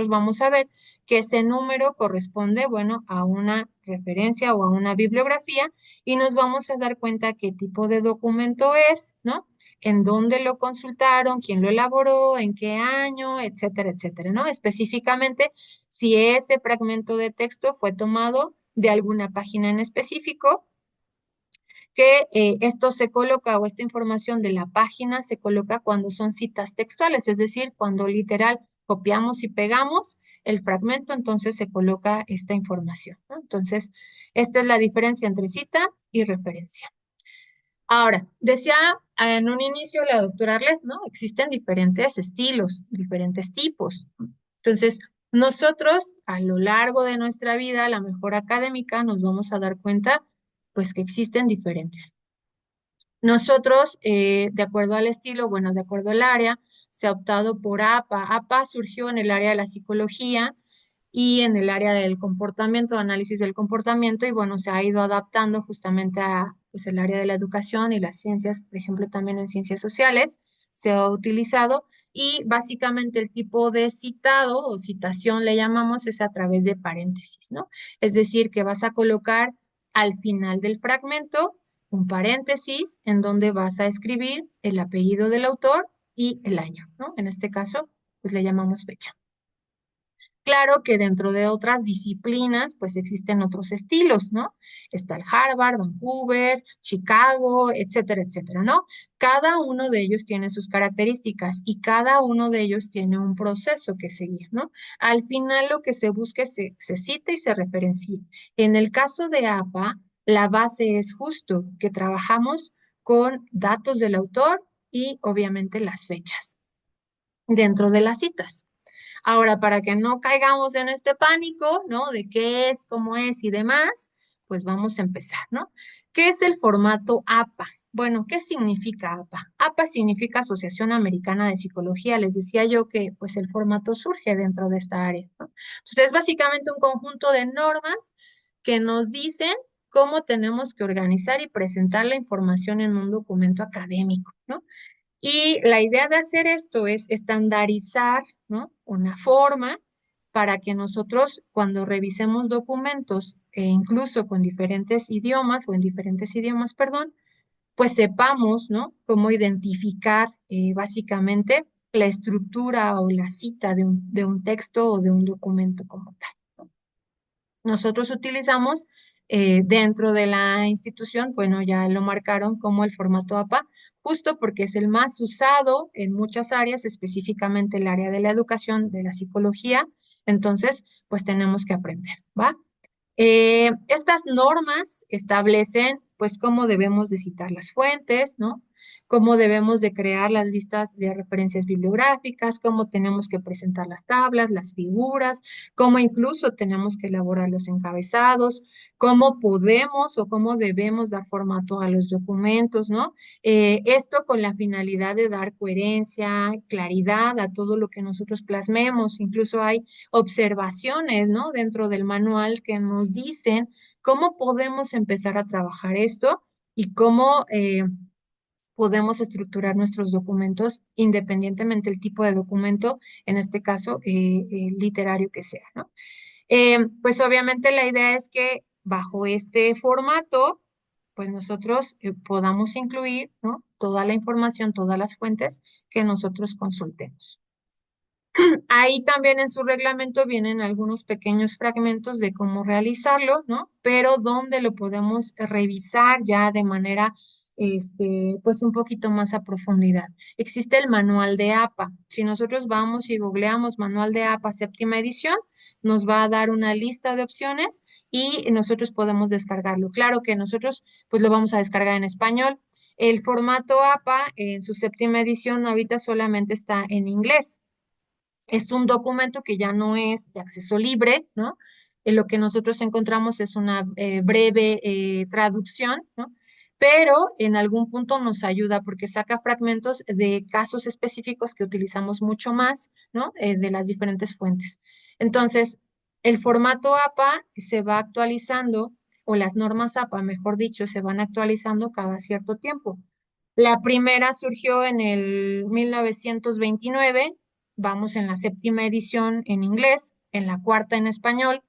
vamos a ver que ese número corresponde, bueno, a una referencia o a una bibliografía, y nos vamos a dar cuenta qué tipo de documento es, ¿no? En dónde lo consultaron, quién lo elaboró, en qué año, etcétera, etcétera, ¿no? Específicamente, si ese fragmento de texto fue tomado de alguna página en específico, que esto se coloca o esta información de la página se coloca cuando son citas textuales, es decir, cuando literal copiamos y pegamos el fragmento, entonces se coloca esta información, ¿no? Entonces, esta es la diferencia entre cita y referencia. Ahora, decía en un inicio la doctora Arles, ¿no? Existen diferentes estilos, diferentes tipos. Entonces, nosotros a lo largo de nuestra vida, la mejor académica, nos vamos a dar cuenta, pues que existen diferentes. Nosotros, de acuerdo al estilo, bueno, de acuerdo al área, se ha optado por APA. APA surgió en el área de la psicología y en el área del comportamiento, análisis del comportamiento, y bueno, se ha ido adaptando justamente a pues, el área de la educación y las ciencias, por ejemplo, también en ciencias sociales se ha utilizado, y básicamente el tipo de citado o citación le llamamos es a través de paréntesis, ¿no? Es decir, que vas a colocar al final del fragmento un paréntesis en donde vas a escribir el apellido del autor y el año, ¿no? En este caso, pues le llamamos fecha. Claro que dentro de otras disciplinas, pues existen otros estilos, ¿no? Está el Harvard, Vancouver, Chicago, etcétera, etcétera, ¿no? Cada uno de ellos tiene sus características y cada uno de ellos tiene un proceso que seguir, ¿no? Al final lo que se busca es se cita y se referencia. En el caso de APA, la base es justo que trabajamos con datos del autor y obviamente las fechas dentro de las citas. Ahora, para que no caigamos en este pánico, ¿no? De qué es, cómo es y demás, pues vamos a empezar, ¿no? ¿Qué es el formato APA? Bueno, ¿qué significa APA? APA significa Asociación Americana de Psicología. Les decía yo que pues el formato surge dentro de esta área, ¿no? Entonces es básicamente un conjunto de normas que nos dicen cómo tenemos que organizar y presentar la información en un documento académico, ¿no? Y la idea de hacer esto es estandarizar, ¿no? Una forma para que nosotros, cuando revisemos documentos, e incluso con diferentes idiomas o en diferentes idiomas, perdón, pues sepamos, ¿no? Cómo identificar básicamente la estructura o la cita de un texto o de un documento como tal. Nosotros utilizamos dentro de la institución, bueno, ya lo marcaron como el formato APA, justo porque es el más usado en muchas áreas, específicamente el área de la educación, de la psicología. Entonces, pues tenemos que aprender, ¿va? Estas normas establecen, pues, cómo debemos de citar las fuentes, ¿no? Cómo debemos de crear las listas de referencias bibliográficas, cómo tenemos que presentar las tablas, las figuras, cómo incluso tenemos que elaborar los encabezados, cómo podemos o cómo debemos dar formato a los documentos, ¿no? Esto con la finalidad de dar coherencia, claridad a todo lo que nosotros plasmemos. Incluso hay observaciones, ¿no? Dentro del manual que nos dicen cómo podemos empezar a trabajar esto y cómo podemos estructurar nuestros documentos independientemente del tipo de documento, en este caso literario que sea, ¿no? Pues obviamente la idea es que bajo este formato, pues nosotros podamos incluir, ¿no? Toda la información, todas las fuentes que nosotros consultemos. Ahí también en su reglamento vienen algunos pequeños fragmentos de cómo realizarlo, ¿no? Pero donde lo podemos revisar ya de manera, pues un poquito más a profundidad. Existe el manual de APA. Si nosotros vamos y googleamos manual de APA séptima edición, nos va a dar una lista de opciones y nosotros podemos descargarlo. Claro que nosotros pues lo vamos a descargar en español. El formato APA en su séptima edición ahorita solamente está en inglés. Es un documento que ya no es de acceso libre, ¿no? Lo que nosotros encontramos es una breve traducción, ¿no? Pero en algún punto nos ayuda porque saca fragmentos de casos específicos que utilizamos mucho más, ¿no? De las diferentes fuentes. Entonces, el formato APA se va actualizando, o las normas APA, mejor dicho, se van actualizando cada cierto tiempo. La primera surgió en el 1929, vamos en la séptima edición en inglés, en la cuarta en español,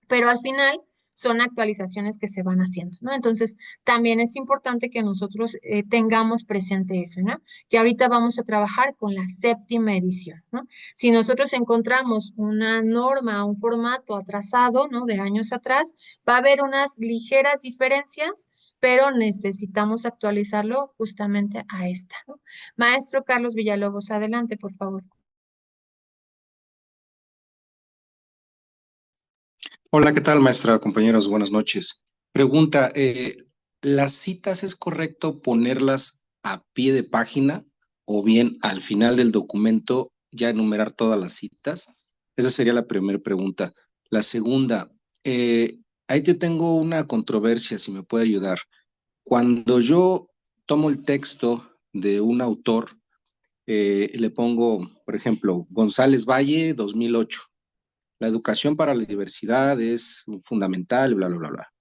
pero al final son actualizaciones que se van haciendo, ¿no? Entonces, también es importante que nosotros tengamos presente eso, ¿no? Que ahorita vamos a trabajar con la séptima edición, ¿no? Si nosotros encontramos una norma, un formato atrasado, ¿no? De años atrás, va a haber unas ligeras diferencias, pero necesitamos actualizarlo justamente a esta, ¿no? Maestro Carlos Villalobos, adelante, por favor. Hola, ¿qué tal, maestra? Compañeros, buenas noches. Pregunta, ¿las citas es correcto ponerlas a pie de página o bien al final del documento ya enumerar todas las citas? Esa sería la primera pregunta. La segunda, ahí yo tengo una controversia, si me puede ayudar. Cuando yo tomo el texto de un autor, le pongo, por ejemplo, González Valle, 2008. La educación para la diversidad es fundamental, bla, bla, bla, bla.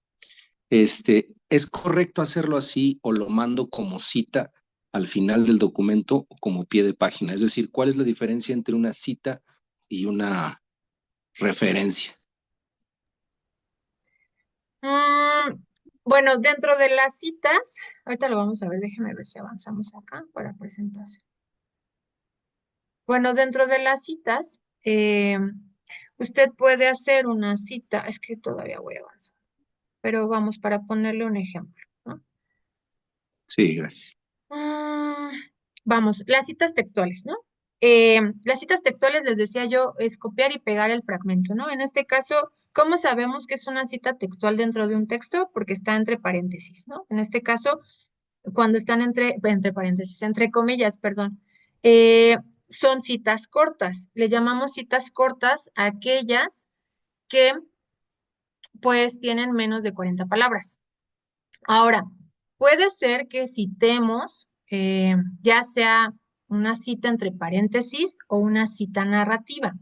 ¿Es correcto hacerlo así o lo mando como cita al final del documento o como pie de página. Es decir, ¿cuál es la diferencia entre una cita y una referencia? Mm, bueno, dentro de las citas, ahorita lo vamos a ver, déjeme ver si avanzamos acá para presentarse. Bueno, dentro de las citas, usted puede hacer una cita, es que todavía voy a avanzar, pero vamos para ponerle un ejemplo, ¿no? Sí, gracias. Ah, vamos, las citas textuales, ¿no? Las citas textuales, les decía yo, es copiar y pegar el fragmento, ¿no? En este caso, ¿cómo sabemos que es una cita textual dentro de un texto? Porque está entre paréntesis, ¿no? En este caso, cuando están entre paréntesis, entre comillas, perdón, eh, son citas cortas. Le llamamos citas cortas a aquellas que, pues, tienen menos de 40 palabras. Ahora, puede ser que citemos, ya sea una cita entre paréntesis o una cita narrativa.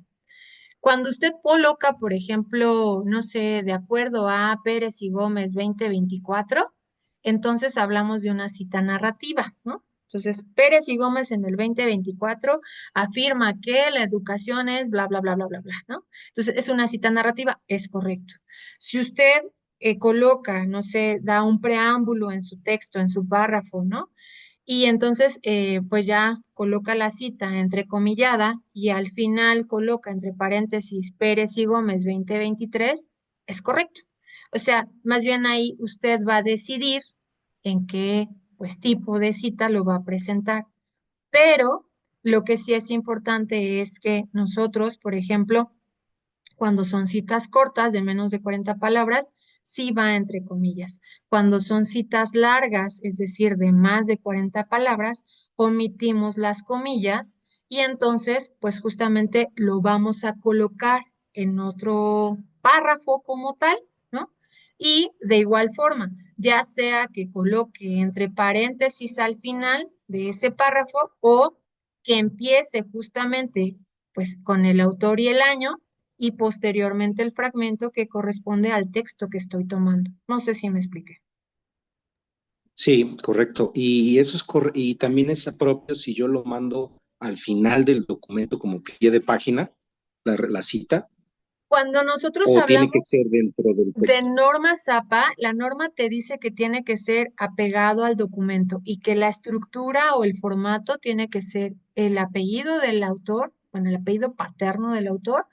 Cuando usted coloca, por ejemplo, no sé, de acuerdo a Pérez y Gómez 2024, entonces hablamos de una cita narrativa, ¿no? Entonces, Pérez y Gómez en el 2024 afirma que la educación es bla, bla, bla, bla, bla, bla, ¿no? Entonces, es una cita narrativa, es correcto. Si usted coloca, no sé, da un preámbulo en su texto, en su párrafo, ¿no? Y entonces, pues ya coloca la cita entrecomillada y al final coloca entre paréntesis Pérez y Gómez 2023, es correcto. O sea, más bien ahí usted va a decidir en qué, pues, tipo de cita lo va a presentar. Pero lo que sí es importante es que nosotros, por ejemplo, cuando son citas cortas de menos de 40 palabras, sí va entre comillas. Cuando son citas largas, es decir, de más de 40 palabras, omitimos las comillas y entonces, pues justamente lo vamos a colocar en otro párrafo como tal, ¿no? Y de igual forma, ya sea que coloque entre paréntesis al final de ese párrafo o que empiece justamente pues con el autor y el año y posteriormente el fragmento que corresponde al texto que estoy tomando. No sé si me expliqué. Sí, correcto. Y eso es y también es propio si yo lo mando al final del documento como pie de página, la cita, Cuando nosotros o tiene que hablamos ser dentro del de texto. norma ZAPA, la norma te dice que tiene que ser apegado al documento y que la estructura o el formato tiene que ser el apellido del autor, bueno, el apellido paterno del autor,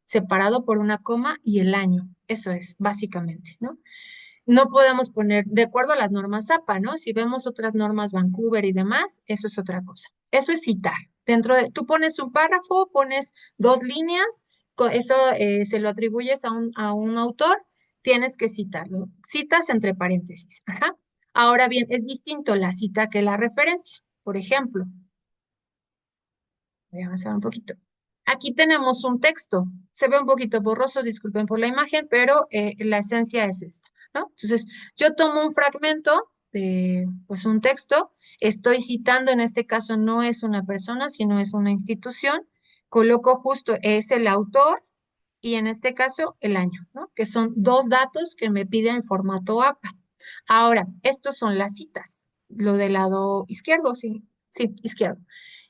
separado por una coma y el año. Eso es, básicamente, ¿no? No podemos poner, de acuerdo a las normas ZAPA, ¿no? Si vemos otras normas Vancouver y demás, eso es otra cosa. Eso es citar. Tú pones un párrafo, pones dos líneas, eso se lo atribuyes a un autor, tienes que citarlo. Citas entre paréntesis. Ajá. Ahora bien, es distinto la cita que la referencia. Por ejemplo, voy a avanzar un poquito. Aquí tenemos un texto. Se ve un poquito borroso, disculpen por la imagen, pero la esencia es esta, ¿no? Entonces, yo tomo un fragmento de, pues, un texto, estoy citando, en este caso no es una persona, sino es una institución, coloco justo, es el autor y en este caso el año, ¿no? Que son dos datos que me piden el formato APA. Ahora, estos son las citas. Lo del lado izquierdo, sí, sí, izquierdo.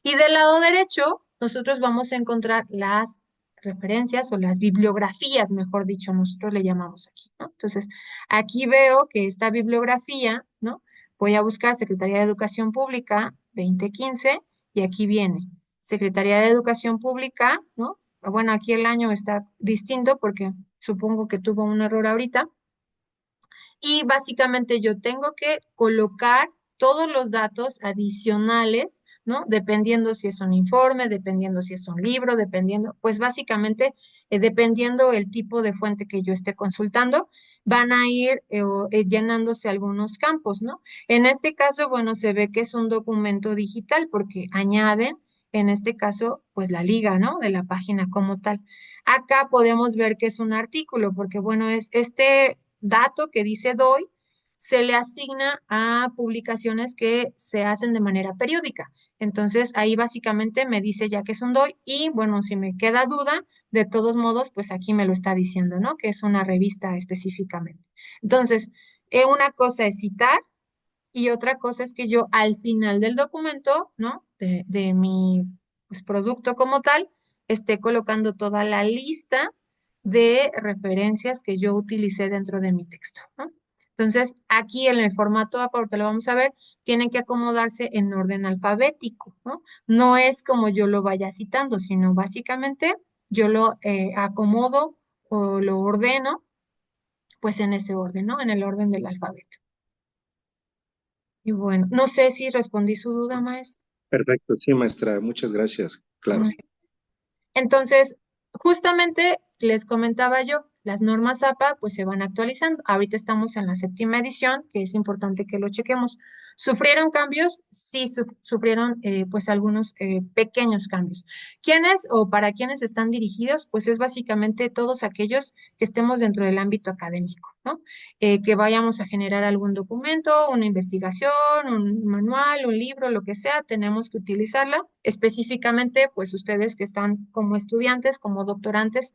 Y del lado derecho, nosotros vamos a encontrar las referencias o las bibliografías, mejor dicho, nosotros le llamamos aquí, ¿no? Entonces, aquí veo que esta bibliografía, ¿no? Voy a buscar Secretaría de Educación Pública 2015 y aquí viene Secretaría de Educación Pública, ¿no? Bueno, aquí el año está distinto porque supongo que tuvo un error ahorita. Y básicamente yo tengo que colocar todos los datos adicionales, ¿no? Dependiendo si es un informe, dependiendo si es un libro, dependiendo, pues básicamente, dependiendo el tipo de fuente que yo esté consultando, van a ir llenándose algunos campos, ¿no? En este caso, bueno, se ve que es un documento digital porque añaden, en este caso, pues la liga, ¿no? De la página como tal. Acá podemos ver que es un artículo, porque bueno, es este dato que dice doy, se le asigna a publicaciones que se hacen de manera periódica. Entonces, ahí básicamente me dice ya que es un doy y bueno, si me queda duda, de todos modos, pues aquí me lo está diciendo, ¿no? Que es una revista específicamente. Entonces, una cosa es citar y otra cosa es que yo al final del documento, ¿no? De mi pues, producto como tal, esté colocando toda la lista de referencias que yo utilicé dentro de mi texto, ¿no? Entonces, aquí en el formato APA, porque lo vamos a ver, tienen que acomodarse en orden alfabético, ¿no? No es como yo lo vaya citando, sino básicamente yo lo acomodo o lo ordeno, pues en ese orden, ¿no? En el orden del alfabeto. Y bueno, no sé si respondí su duda, maestro. Perfecto, sí, maestra, muchas gracias. Claro. Entonces, justamente les comentaba yo, las normas APA pues se van actualizando. Ahorita estamos en la 7ª edición, que es importante que lo chequemos. ¿Sufrieron cambios? Sí, sufrieron pues algunos pequeños cambios. ¿Quiénes o para quiénes están dirigidos? Pues es básicamente todos aquellos que estemos dentro del ámbito académico, ¿no? Que vayamos a generar algún documento, una investigación, un manual, un libro, lo que sea, tenemos que utilizarla. Específicamente, pues ustedes que están como estudiantes, como doctorantes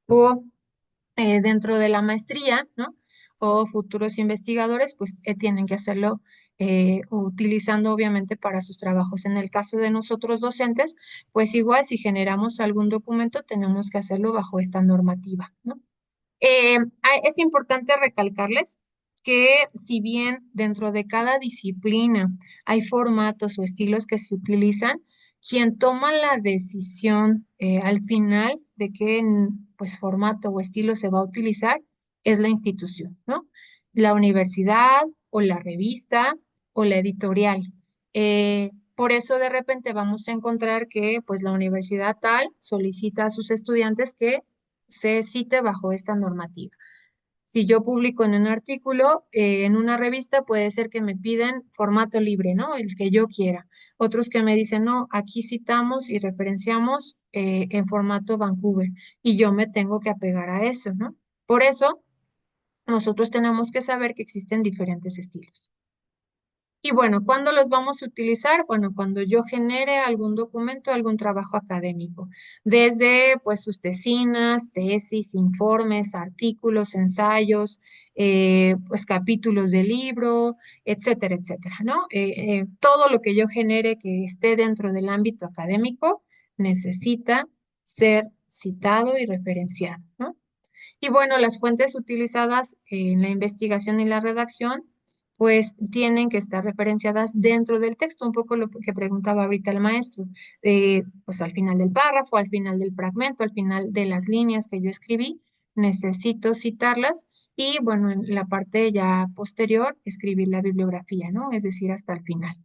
o dentro de la maestría, ¿no? O futuros investigadores, pues tienen que hacerlo utilizando obviamente para sus trabajos. En el caso de nosotros docentes, pues igual si generamos algún documento, tenemos que hacerlo bajo esta normativa, ¿no? Es importante recalcarles que si bien dentro de cada disciplina hay formatos o estilos que se utilizan, quien toma la decisión al final de qué pues, formato o estilo se va a utilizar es la institución, ¿no? La universidad o la revista o la editorial. Por eso de repente vamos a encontrar que pues la universidad tal solicita a sus estudiantes que se cite bajo esta normativa. Si yo publico en un artículo, en una revista, puede ser que me piden formato libre, ¿no? El que yo quiera. Otros que me dicen, no, aquí citamos y referenciamos en formato Vancouver y yo me tengo que apegar a eso, ¿no? Por eso, nosotros tenemos que saber que existen diferentes estilos. Y bueno, ¿cuándo los vamos a utilizar? Bueno, cuando yo genere algún documento, algún trabajo académico, desde pues sus tesinas, tesis, informes, artículos, ensayos, pues capítulos de libro, etcétera, etcétera, ¿no? Todo lo que yo genere que esté dentro del ámbito académico necesita ser citado y referenciado, ¿no? Y bueno, las fuentes utilizadas en la investigación y la redacción, pues tienen que estar referenciadas dentro del texto, un poco lo que preguntaba ahorita el maestro, pues al final del párrafo, al final del fragmento, al final de las líneas que yo escribí, necesito citarlas y bueno, en la parte ya posterior, escribir la bibliografía, ¿no? Es decir, hasta el final.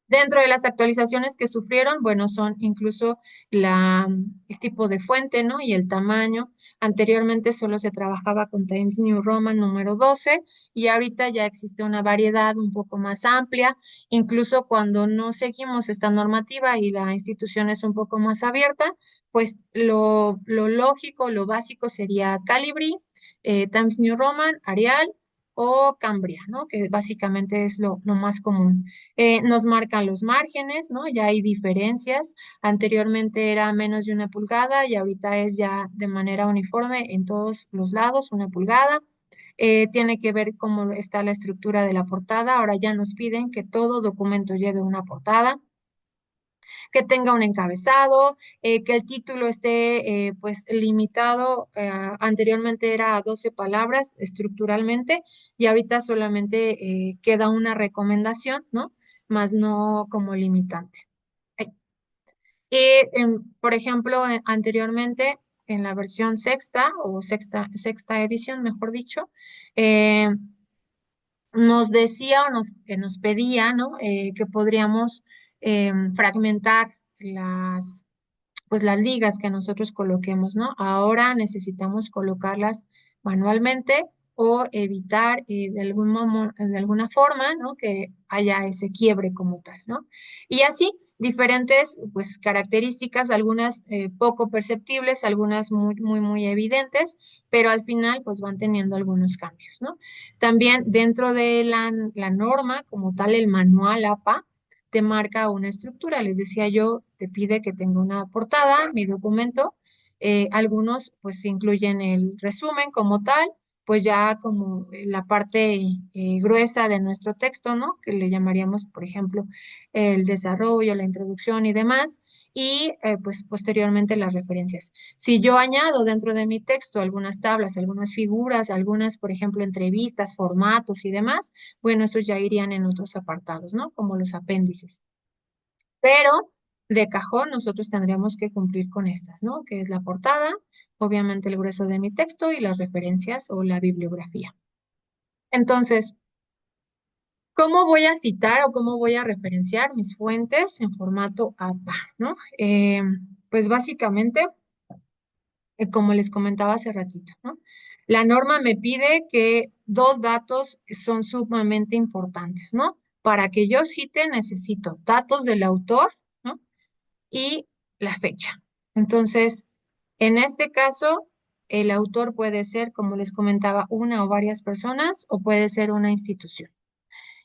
Dentro de las actualizaciones que sufrieron, bueno, son incluso el tipo de fuente, ¿no? Y el tamaño. Anteriormente solo se trabajaba con Times New Roman número 12 y ahorita ya existe una variedad un poco más amplia. Incluso cuando no seguimos esta normativa y la institución es un poco más abierta, pues lo lógico, lo básico sería Calibri, Times New Roman, Arial o Cambria, ¿no? Que básicamente es lo más común. Nos marcan los márgenes, ¿no? Ya hay diferencias. Anteriormente era menos de 1 pulgada y ahorita es ya de manera uniforme en todos los lados, 1 pulgada. Tiene que ver cómo está la estructura de la portada. Ahora ya nos piden que todo documento lleve una portada, que tenga un encabezado, que el título esté pues limitado. Anteriormente era a 12 palabras estructuralmente y ahorita solamente queda una recomendación, ¿no? Más no como limitante. Y, por ejemplo, anteriormente en la versión sexta o sexta edición, mejor dicho, eh, nos decía o nos pedía, ¿no? Que podríamos fragmentar pues las ligas que nosotros coloquemos, ¿no? Ahora necesitamos colocarlas manualmente o evitar de alguna forma, ¿no? Que haya ese quiebre como tal, ¿no? Y así, diferentes, pues, características, algunas poco perceptibles, algunas muy, muy, muy evidentes, pero al final, pues, van teniendo algunos cambios, ¿no? También dentro de la norma, como tal, el manual APA, te marca una estructura. Les decía yo, te pide que tenga una portada, mi documento. Algunos pues incluyen el resumen como tal, pues ya como la parte gruesa de nuestro texto, ¿no? Que le llamaríamos, por ejemplo, el desarrollo, la introducción y demás, y pues posteriormente las referencias. Si yo añado dentro de mi texto algunas tablas, algunas figuras, algunas, por ejemplo, entrevistas, formatos y demás, bueno, esos ya irían en otros apartados, ¿no? Como los apéndices. Pero de cajón nosotros tendríamos que cumplir con estas, ¿no? Que es la portada, obviamente el grueso de mi texto y las referencias o la bibliografía. Entonces, ¿cómo voy a citar o cómo voy a referenciar mis fuentes en formato APA, ¿no? Pues básicamente, como les comentaba hace ratito, ¿no? La norma me pide que dos datos son sumamente importantes, ¿no? Para que yo cite necesito datos del autor, ¿no? Y la fecha. Entonces, en este caso, el autor puede ser, como les comentaba, una o varias personas o puede ser una institución.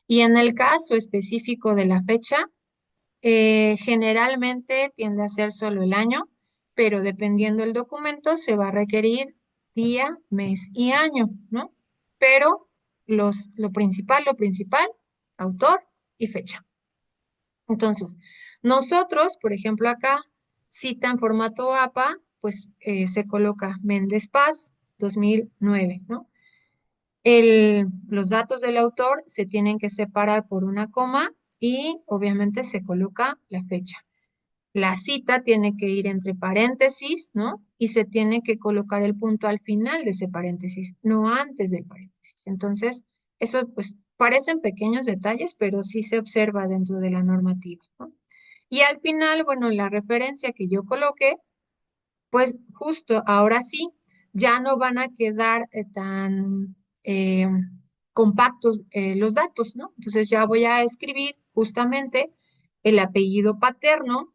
Y en el caso específico de la fecha, generalmente tiende a ser solo el año, pero dependiendo del documento se va a requerir día, mes y año, ¿no? Pero lo principal, autor y fecha. Entonces, nosotros, por ejemplo, acá, cita en formato APA, pues se coloca Méndez Paz 2009, ¿no? Los datos del autor se tienen que separar por una coma y obviamente se coloca la fecha. La cita tiene que ir entre paréntesis, ¿no? Y se tiene que colocar el punto al final de ese paréntesis, no antes del paréntesis. Entonces, eso pues parecen pequeños detalles, pero sí se observa dentro de la normativa, ¿no? Y al final, bueno, la referencia que yo coloqué, pues justo ahora sí, ya no van a quedar tan compactos los datos, ¿no? Entonces ya voy a escribir justamente el apellido paterno,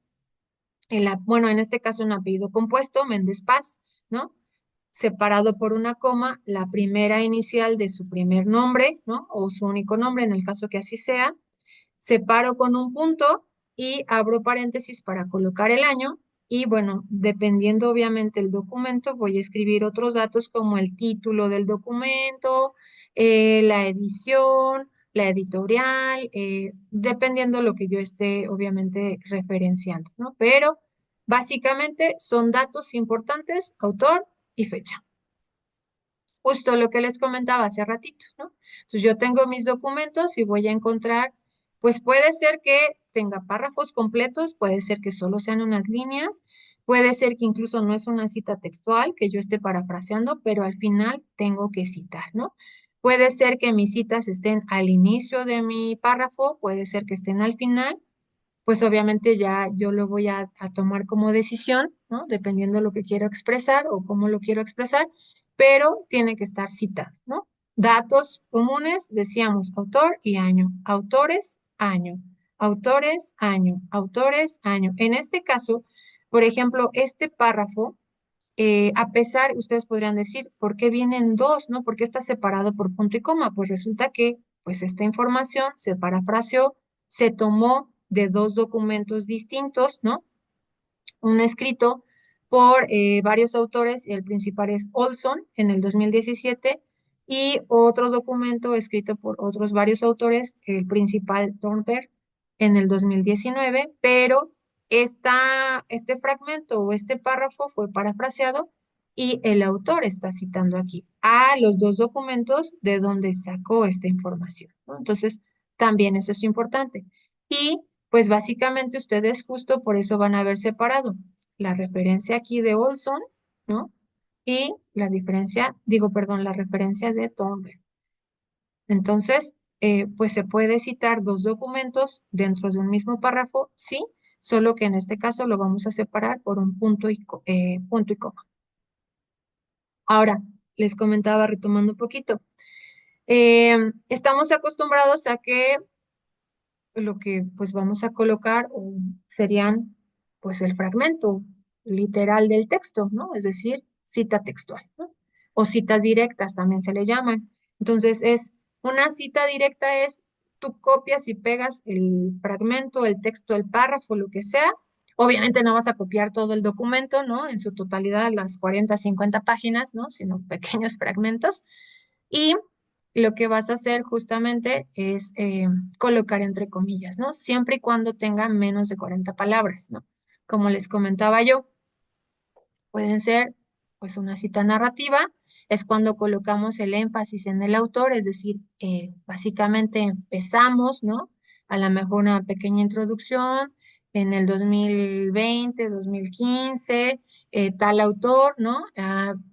bueno, en este caso un apellido compuesto, Méndez Paz, ¿no? Separado por una coma, la primera inicial de su primer nombre, ¿no? O su único nombre, en el caso que así sea, separo con un punto y abro paréntesis para colocar el año. Y bueno, dependiendo obviamente el documento, voy a escribir otros datos como el título del documento, la edición, la editorial, dependiendo lo que yo esté obviamente referenciando, ¿no? Pero básicamente son datos importantes, autor y fecha. Justo lo que les comentaba hace ratito, ¿no? Entonces yo tengo mis documentos y voy a encontrar, pues puede ser que tenga párrafos completos, puede ser que solo sean unas líneas, puede ser que incluso no es una cita textual, que yo esté parafraseando, pero al final tengo que citar, ¿no? Puede ser que mis citas estén al inicio de mi párrafo, puede ser que estén al final, pues obviamente ya yo lo voy a tomar como decisión, ¿no? Dependiendo de lo que quiero expresar o cómo lo quiero expresar, pero tiene que estar citado, ¿no? Datos comunes, decíamos autor y año, autores, año, autores, año, autores, año. En este caso, por ejemplo, este párrafo, a pesar, ustedes podrían decir, ¿por qué vienen dos, no? ¿Por qué está separado por punto y coma? Pues resulta que, pues esta información se parafraseó, se tomó de dos documentos distintos, ¿no? Un escrito por varios autores, el principal es Olson en el 2017 y otro documento escrito por otros varios autores, el principal Thornberg en el 2019, pero este fragmento o este párrafo fue parafraseado y el autor está citando aquí a los dos documentos de donde sacó esta información, ¿no? Entonces, también eso es importante. Y pues básicamente ustedes justo por eso van a haber separado la referencia aquí de Olson, ¿no? Y la diferencia, digo, perdón, la referencia de Thornberg. Entonces, pues se puede citar dos documentos dentro de un mismo párrafo, sí, solo que en este caso lo vamos a separar por un punto y coma. Ahora, les comentaba retomando un poquito. Estamos acostumbrados a que lo que pues vamos a colocar serían pues el fragmento literal del texto, ¿no? Es decir, cita textual, ¿no? O citas directas también se le llaman. Entonces una cita directa es tú copias y pegas el fragmento, el texto, el párrafo, lo que sea, Obviamente no vas a copiar todo el documento, ¿no? En su totalidad, las 40, 50 páginas, ¿no? Sino pequeños fragmentos. Y lo que vas a hacer justamente es colocar entre comillas, ¿no? Siempre y cuando tenga menos de 40 palabras, ¿no? Como les comentaba yo, pueden ser pues una cita narrativa, es cuando colocamos el énfasis en el autor, es decir, básicamente empezamos, ¿no? A lo mejor una pequeña introducción en el 2020, 2015, tal autor, ¿no?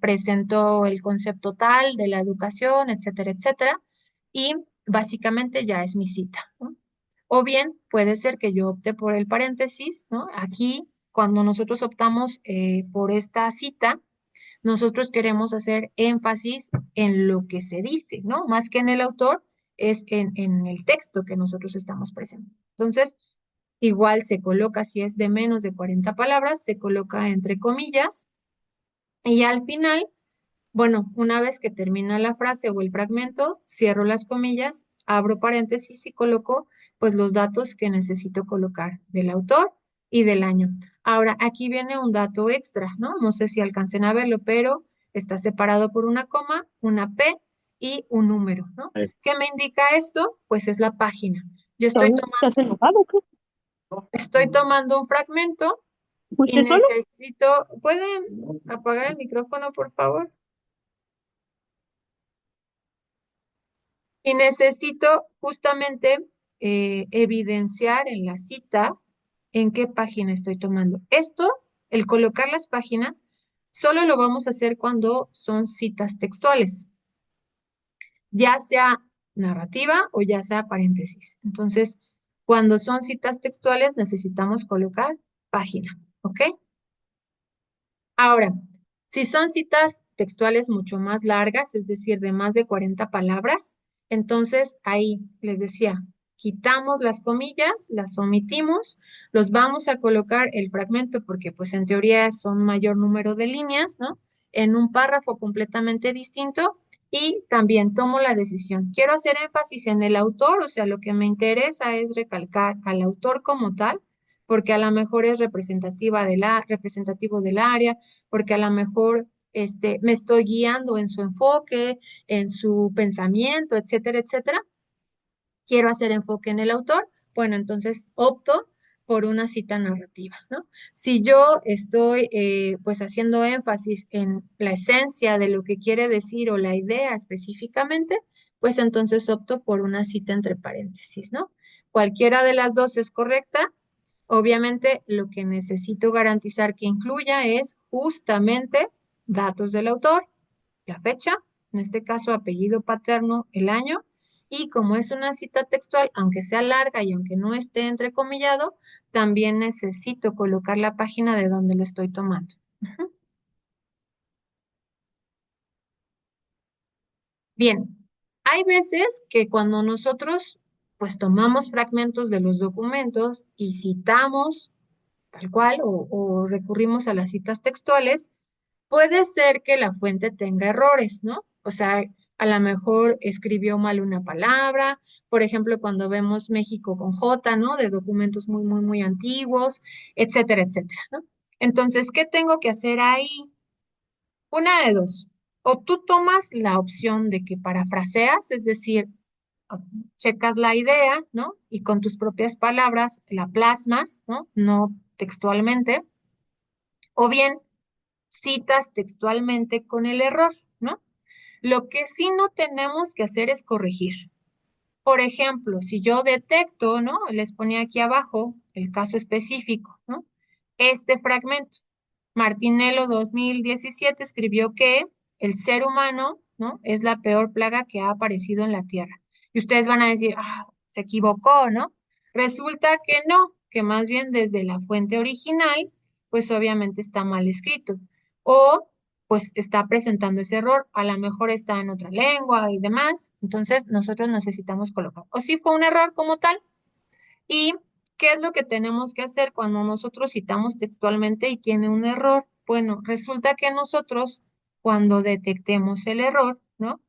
Presentó el concepto tal de la educación, etcétera, etcétera, y básicamente ya es mi cita, ¿no? O bien puede ser que yo opte por el paréntesis, ¿no? Aquí, cuando nosotros optamos por esta cita, nosotros queremos hacer énfasis en lo que se dice, ¿no? Más que en el autor, es en el texto que nosotros estamos presentando. Entonces, igual se coloca, si es de menos de 40 palabras, se coloca entre comillas y al final, bueno, una vez que termina la frase o el fragmento, cierro las comillas, abro paréntesis y coloco pues los datos que necesito colocar del autor y del año. Ahora, aquí viene un dato extra, ¿no? No sé si alcancen a verlo, pero está separado por una coma, una P y un número, ¿no? ¿Qué me indica esto? Pues es la página. Yo ¿Estás enojado? ¿Qué? estoy tomando un fragmento y ¿Usted solo? necesito, ¿pueden apagar el micrófono, por favor? Y necesito justamente evidenciar en la cita en qué página estoy tomando. Esto, el colocar las páginas, solo lo vamos a hacer cuando son citas textuales, ya sea narrativa o ya sea paréntesis. Entonces, cuando son citas textuales necesitamos colocar página, ¿ok? Ahora, si son citas textuales mucho más largas, es decir, de más de 40 palabras, entonces ahí les decía, quitamos las comillas, las omitimos, los vamos a colocar el fragmento porque pues en teoría son mayor número de líneas, ¿no? En un párrafo completamente distinto y también tomo la decisión. Quiero hacer énfasis en el autor, o sea, lo que me interesa es recalcar al autor como tal, porque a lo mejor es representativo del área, porque a lo mejor me estoy guiando en su enfoque, en su pensamiento, etcétera, etcétera. Quiero hacer enfoque en el autor, bueno, entonces opto por una cita narrativa, ¿no? Si yo estoy pues haciendo énfasis en la esencia de lo que quiere decir o la idea específicamente, pues entonces opto por una cita entre paréntesis, ¿no? Cualquiera de las dos es correcta. Obviamente, lo que necesito garantizar que incluya es justamente datos del autor, la fecha, en este caso apellido paterno, el año, y como es una cita textual, aunque sea larga y aunque no esté entrecomillado, también necesito colocar la página de donde lo estoy tomando. Ujú. Bien, hay veces que cuando nosotros pues tomamos fragmentos de los documentos y citamos tal cual o recurrimos a las citas textuales, puede ser que la fuente tenga errores, ¿no? O sea, a lo mejor escribió mal una palabra, por ejemplo, cuando vemos México con J, ¿no? De documentos muy, muy, muy antiguos, etcétera, etcétera, ¿no? Entonces, ¿qué tengo que hacer ahí? Una de dos. O tú tomas la opción de que parafraseas, es decir, checas la idea, ¿no? Y con tus propias palabras la plasmas, ¿no? No textualmente. O bien citas textualmente con el error, ¿no? Lo que sí no tenemos que hacer es corregir. Por ejemplo, si yo detecto, ¿no? Les ponía aquí abajo el caso específico, ¿no? Este fragmento. Martinello 2017 escribió que el ser humano, ¿no? Es la peor plaga que ha aparecido en la Tierra. Y ustedes van a decir, ah, se equivocó, ¿no? Resulta que no, que más bien desde la fuente original, pues obviamente está mal escrito. O pues está presentando ese error, a lo mejor está en otra lengua y demás, entonces nosotros necesitamos colocar. O si fue un error como tal, ¿y qué es lo que tenemos que hacer cuando nosotros citamos textualmente y tiene un error? Bueno, resulta que nosotros, cuando detectemos el error, ¿no?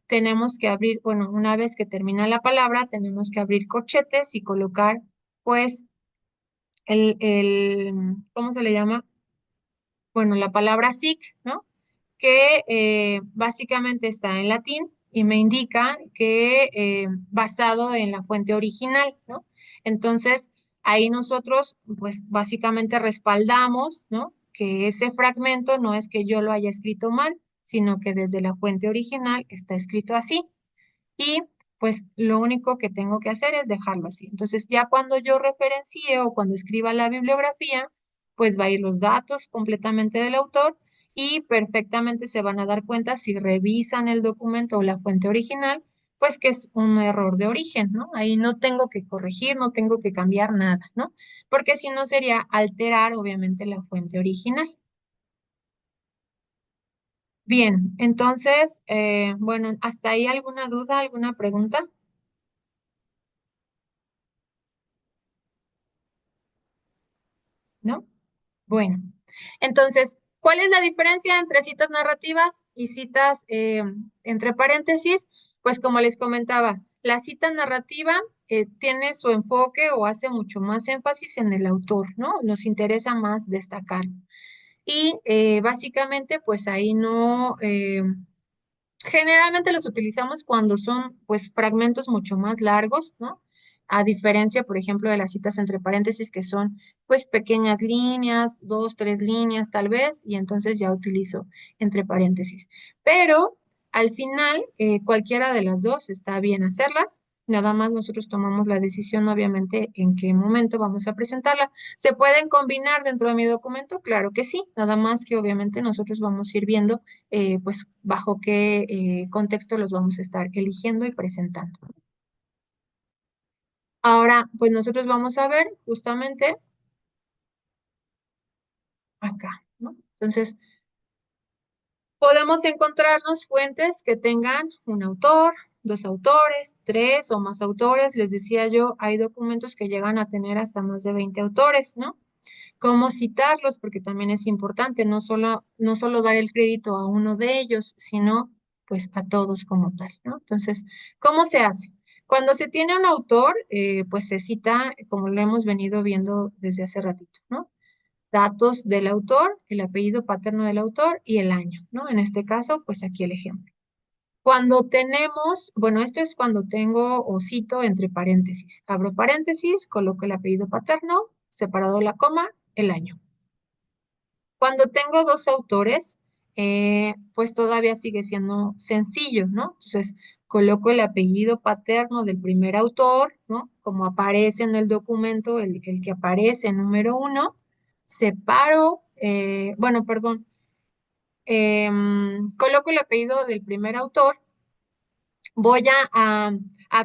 Tenemos que abrir, bueno, una vez que termina la palabra, tenemos que abrir corchetes y colocar, pues, ¿cómo se le llama? Bueno, la palabra sic, ¿no? Que básicamente está en latín y me indica que basado en la fuente original, ¿no? Entonces, ahí nosotros, pues básicamente respaldamos, ¿no? Que ese fragmento no es que yo lo haya escrito mal, sino que desde la fuente original está escrito así. Y pues lo único que tengo que hacer es dejarlo así. Entonces, ya cuando yo referencie o cuando escriba la bibliografía, pues va a ir los datos completamente del autor y perfectamente se van a dar cuenta si revisan el documento o la fuente original, pues que es un error de origen, ¿no? Ahí no tengo que corregir, no tengo que cambiar nada, ¿no? Porque si no sería alterar, obviamente, la fuente original. Bien, entonces, bueno, ¿hasta ahí alguna duda, alguna pregunta? ¿No? Bueno, entonces, ¿cuál es la diferencia entre citas narrativas y citas entre paréntesis? Pues como les comentaba, la cita narrativa tiene su enfoque o hace mucho más énfasis en el autor, ¿no? Nos interesa más destacar. Y básicamente, pues ahí no, generalmente los utilizamos cuando son pues fragmentos mucho más largos, ¿no? A diferencia, por ejemplo, de las citas entre paréntesis que son pues pequeñas líneas, dos, tres líneas tal vez, y entonces ya utilizo entre paréntesis. Pero al final, cualquiera de las dos está bien hacerlas. Nada más nosotros tomamos la decisión, obviamente, en qué momento vamos a presentarla. ¿Se pueden combinar dentro de mi documento? Claro que sí, nada más que obviamente nosotros vamos a ir viendo pues bajo qué contexto los vamos a estar eligiendo y presentando. Ahora, pues nosotros vamos a ver justamente acá, ¿no? Entonces, podemos encontrarnos fuentes que tengan un autor, dos autores, tres o más autores. Les decía yo, hay documentos que llegan a tener hasta más de 20 autores, ¿no? ¿Cómo citarlos? Porque también es importante no solo dar el crédito a uno de ellos, sino pues a todos como tal, ¿no? Entonces, ¿cómo se hace? Cuando se tiene un autor, pues se cita, como lo hemos venido viendo desde hace ratito, ¿no? Datos del autor, el apellido paterno del autor y el año, ¿no? En este caso, pues aquí el ejemplo. Cuando tenemos, bueno, esto es cuando tengo o cito entre paréntesis. Abro paréntesis, coloco el apellido paterno, separado la coma, el año. Cuando tengo dos autores, pues todavía sigue siendo sencillo, ¿no? Entonces, coloco el apellido paterno del primer autor, ¿no? Como aparece en el documento, el que aparece en número 1, separo, bueno, perdón, coloco el apellido del primer autor, voy a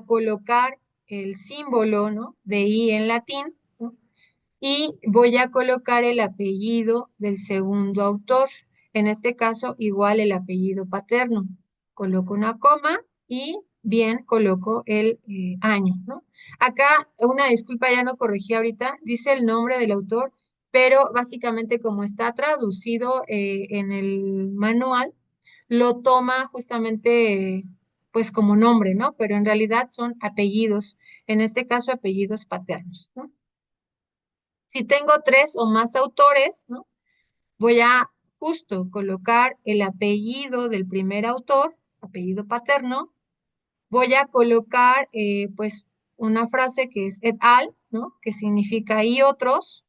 colocar el símbolo, ¿no? De I en latín, ¿no? Y voy a colocar el apellido del segundo autor. En este caso, igual el apellido paterno. Coloco una coma y bien coloco el año, ¿no? Acá, una disculpa, ya no corregí ahorita, dice el nombre del autor, pero básicamente como está traducido en el manual, lo toma justamente pues como nombre, ¿no? Pero en realidad son apellidos, en este caso apellidos paternos, ¿no? Si tengo tres o más autores, ¿no? Voy a justo colocar el apellido del primer autor, apellido paterno. Voy a colocar, pues, una frase que es et al, ¿no? Que significa y otros.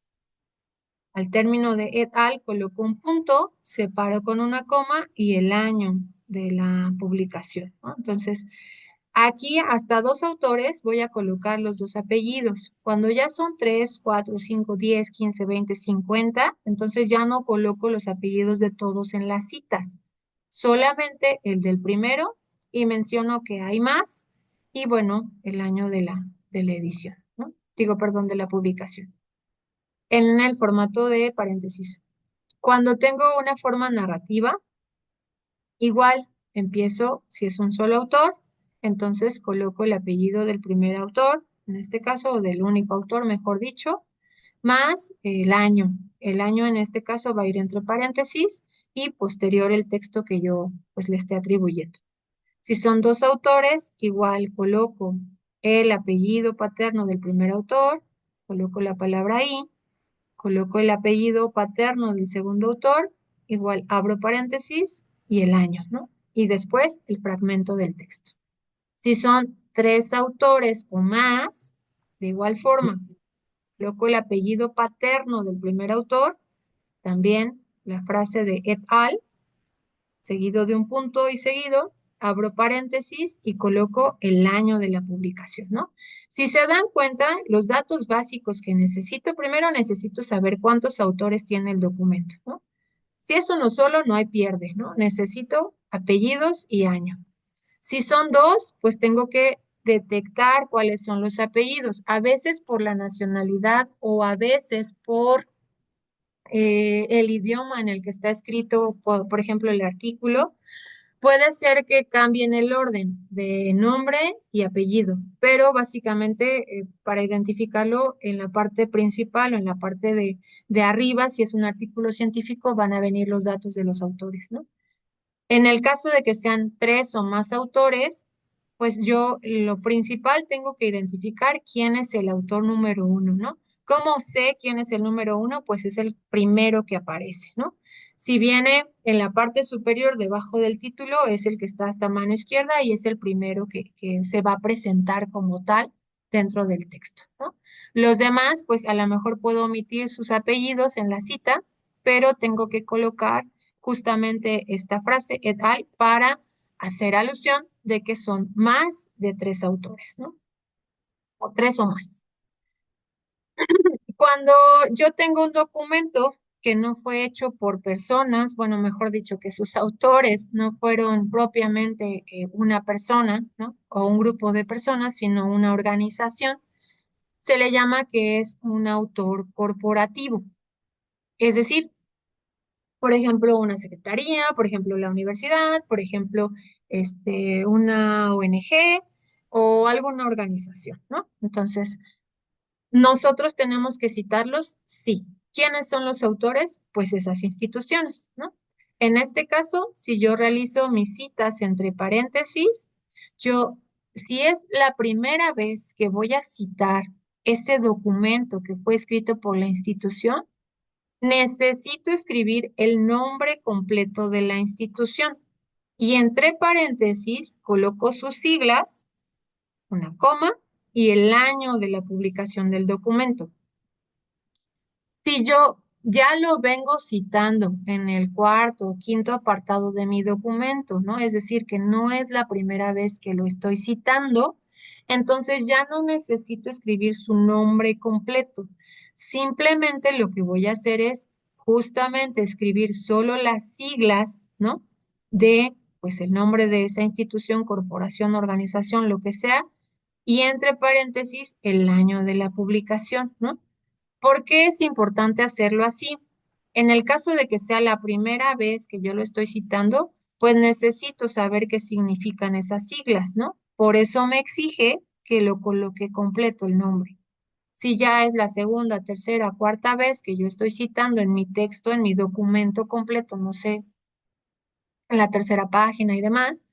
Al término de et al coloco un punto, separo con una coma y el año de la publicación, ¿no? Entonces, aquí hasta dos autores voy a colocar los dos apellidos. Cuando ya son 3, 4, 5, 10, 15, 20, 50, entonces ya no coloco los apellidos de todos en las citas. Solamente el del primero y menciono que hay más y bueno, el año de la edición, ¿no? Digo, perdón, de la publicación. En el formato de paréntesis. Cuando tengo una forma narrativa, igual, empiezo, si es un solo autor, entonces coloco el apellido del primer autor, en este caso, o del único autor, mejor dicho, más el año. El año en este caso va a ir entre paréntesis y posterior el texto que yo pues le esté atribuyendo. Si son dos autores, igual coloco el apellido paterno del primer autor, coloco la palabra I coloco el apellido paterno del segundo autor, igual abro paréntesis y el año, ¿no? Y después el fragmento del texto. Si son 3 autores o más, de igual forma, coloco el apellido paterno del primer autor, también la frase de et al, seguido de un punto y seguido, abro paréntesis y coloco el año de la publicación, ¿no? Si se dan cuenta, los datos básicos que necesito, primero necesito saber cuántos autores tiene el documento, ¿no? Si es uno solo, no hay pierde, ¿no? Necesito apellidos y año. Si son 2, pues tengo que detectar cuáles son los apellidos, a veces por la nacionalidad o a veces por el idioma en el que está escrito, por ejemplo, el artículo. Puede ser que cambien el orden de nombre y apellido, pero básicamente para identificarlo en la parte principal o en la parte de arriba, si es un artículo científico, van a venir los datos de los autores, ¿no? En el caso de que sean 3 o más autores, pues yo lo principal tengo que identificar quién es el autor número 1, ¿no? ¿Cómo sé quién es el número 1? Pues es el primero que aparece, ¿no? Si viene en la parte superior debajo del título, es el que está hasta mano izquierda y es el primero que se va a presentar como tal dentro del texto, ¿no? Los demás, pues a lo mejor puedo omitir sus apellidos en la cita, pero tengo que colocar justamente esta frase et al para hacer alusión de que son más de 3 autores, ¿no? O 3 o más. Cuando yo tengo un documento que no fue hecho por personas, bueno, mejor dicho, que sus autores no fueron propiamente una persona, ¿no? O un grupo de personas, sino una organización, se le llama que es un autor corporativo. Es decir, por ejemplo, una secretaría, por ejemplo, la universidad, por ejemplo, una ONG o alguna organización, ¿no? Entonces, nosotros tenemos que citarlos, sí. ¿Quiénes son los autores? Pues esas instituciones, ¿no? En este caso, si yo realizo mis citas entre paréntesis, si es la primera vez que voy a citar ese documento que fue escrito por la institución, necesito escribir el nombre completo de la institución y entre paréntesis coloco sus siglas, una coma y el año de la publicación del documento. Si yo ya lo vengo citando en el cuarto o quinto apartado de mi documento, ¿no? Es decir, que no es la primera vez que lo estoy citando, entonces ya no necesito escribir su nombre completo. Simplemente lo que voy a hacer es justamente escribir solo las siglas, ¿no? De, pues, el nombre de esa institución, corporación, organización, lo que sea, y entre paréntesis el año de la publicación, ¿no? ¿Por qué es importante hacerlo así? En el caso de que sea la primera vez que yo lo estoy citando, pues necesito saber qué significan esas siglas, ¿no? Por eso me exige que lo coloque completo el nombre. Si ya es la segunda, tercera, cuarta vez que yo estoy citando en mi texto, en mi documento completo, no sé, en la tercera página y demás,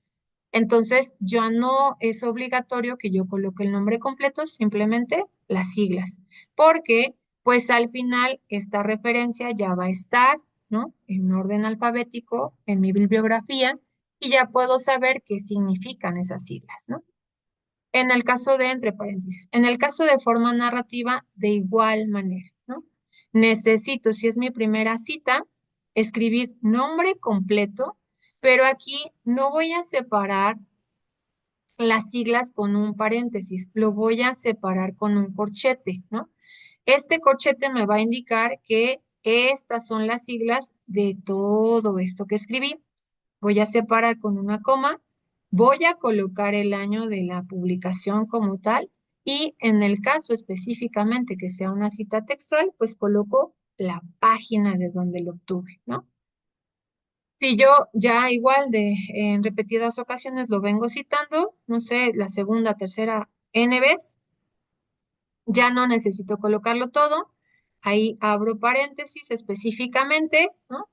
entonces ya no es obligatorio que yo coloque el nombre completo, simplemente las siglas, porque pues al final esta referencia ya va a estar, ¿no? En orden alfabético en mi bibliografía y ya puedo saber qué significan esas siglas, ¿no? En el caso de entre paréntesis, en el caso de forma narrativa, de igual manera, ¿no? Necesito, si es mi primera cita, escribir nombre completo, pero aquí no voy a separar las siglas con un paréntesis, lo voy a separar con un corchete, ¿no? Este corchete me va a indicar que estas son las siglas de todo esto que escribí. Voy a separar con una coma, voy a colocar el año de la publicación como tal y en el caso específicamente que sea una cita textual, pues coloco la página de donde lo obtuve, ¿no? Si yo ya igual en repetidas ocasiones lo vengo citando, no sé, la segunda, tercera, N vez, ya no necesito colocarlo todo. Ahí abro paréntesis específicamente, ¿no?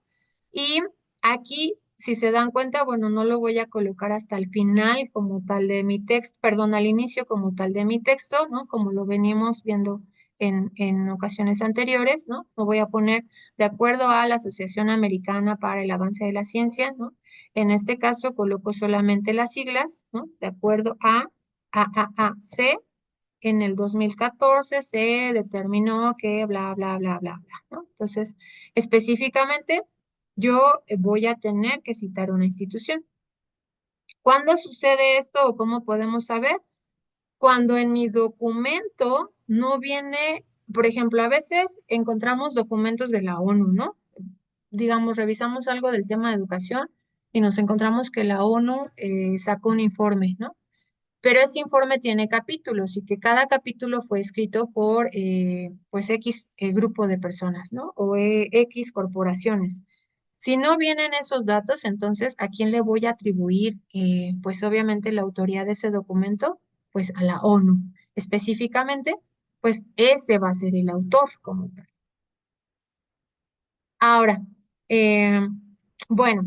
Y aquí, si se dan cuenta, bueno, no lo voy a colocar hasta el final como tal de mi texto, perdón, al inicio como tal de mi texto, ¿no? Como lo venimos viendo en ocasiones anteriores, ¿no? No voy a poner de acuerdo a la Asociación Americana para el Avance de la Ciencia, ¿no? En este caso coloco solamente las siglas, ¿no? De acuerdo a AAAC, en el 2014 se determinó que bla, bla, bla, bla, bla, ¿no? Entonces, específicamente, yo voy a tener que citar una institución. ¿Cuándo sucede esto o cómo podemos saber? Cuando en mi documento no viene, por ejemplo, a veces encontramos documentos de la ONU, ¿no? Digamos, revisamos algo del tema de educación y nos encontramos que la ONU sacó un informe, ¿no? Pero ese informe tiene capítulos y que cada capítulo fue escrito por, pues, X grupo de personas, ¿no? O X corporaciones. Si no vienen esos datos, entonces, ¿a quién le voy a atribuir, pues, obviamente la autoría de ese documento? Pues a la ONU. Específicamente, pues ese va a ser el autor como tal. Ahora, eh, bueno,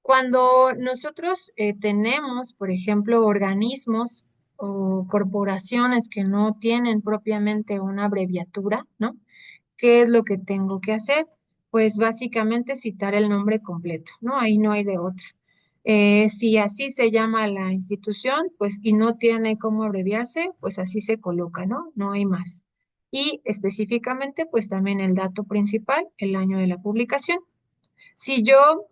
cuando nosotros tenemos, por ejemplo, organismos o corporaciones que no tienen propiamente una abreviatura, ¿no? ¿Qué es lo que tengo que hacer? Pues básicamente citar el nombre completo, ¿no? Ahí no hay de otra. Si así se llama la institución, pues y no tiene cómo abreviarse, pues así se coloca, ¿no? No hay más. Y específicamente, pues también el dato principal, el año de la publicación. Si yo,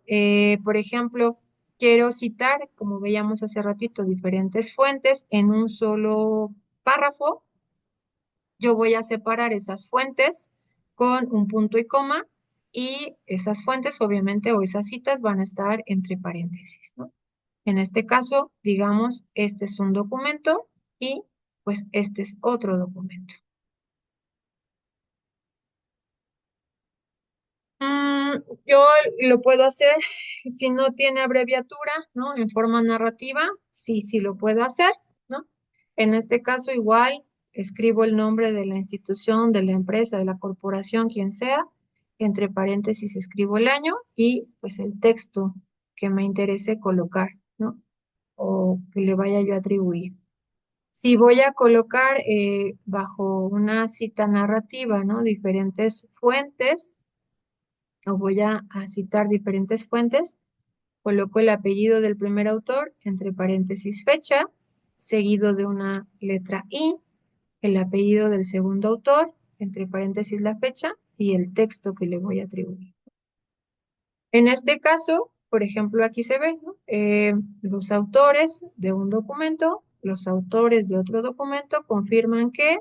por ejemplo, quiero citar, como veíamos hace ratito, diferentes fuentes en un solo párrafo, yo voy a separar esas fuentes con un punto y coma y esas fuentes, obviamente, o esas citas van a estar entre paréntesis, ¿no? En este caso, digamos, este es un documento y pues este es otro documento. Yo lo puedo hacer si no tiene abreviatura, ¿no? En forma narrativa, sí, sí lo puedo hacer, ¿no? En este caso, igual, escribo el nombre de la institución, de la empresa, de la corporación, quien sea, entre paréntesis escribo el año y pues el texto que me interese colocar, ¿no? O que le vaya yo a atribuir. Si voy a colocar bajo una cita narrativa, ¿no? Diferentes fuentes, o voy a citar diferentes fuentes, coloco el apellido del primer autor, entre paréntesis fecha, seguido de una letra I, el apellido del segundo autor, entre paréntesis la fecha, y el texto que le voy a atribuir. En este caso, por ejemplo, aquí se ve, ¿no? Los autores de un documento, los autores de otro documento confirman que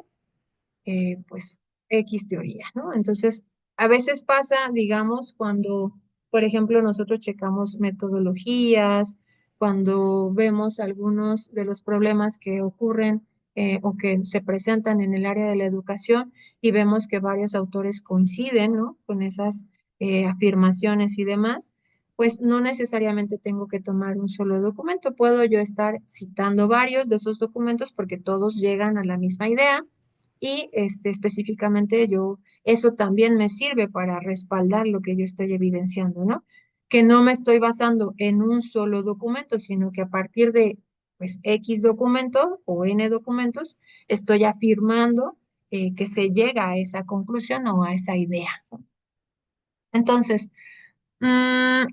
pues X teoría, ¿no? Entonces, a veces pasa, digamos, cuando, por ejemplo, nosotros checamos metodologías, cuando vemos algunos de los problemas que ocurren o que se presentan en el área de la educación y vemos que varios autores coinciden, ¿no? Con esas afirmaciones y demás, pues no necesariamente tengo que tomar un solo documento, puedo yo estar citando varios de esos documentos porque todos llegan a la misma idea y específicamente yo, eso también me sirve para respaldar lo que yo estoy evidenciando, ¿no? Que no me estoy basando en un solo documento, sino que a partir de, pues, X documento o N documentos, estoy afirmando que se llega a esa conclusión o a esa idea, ¿no? Entonces,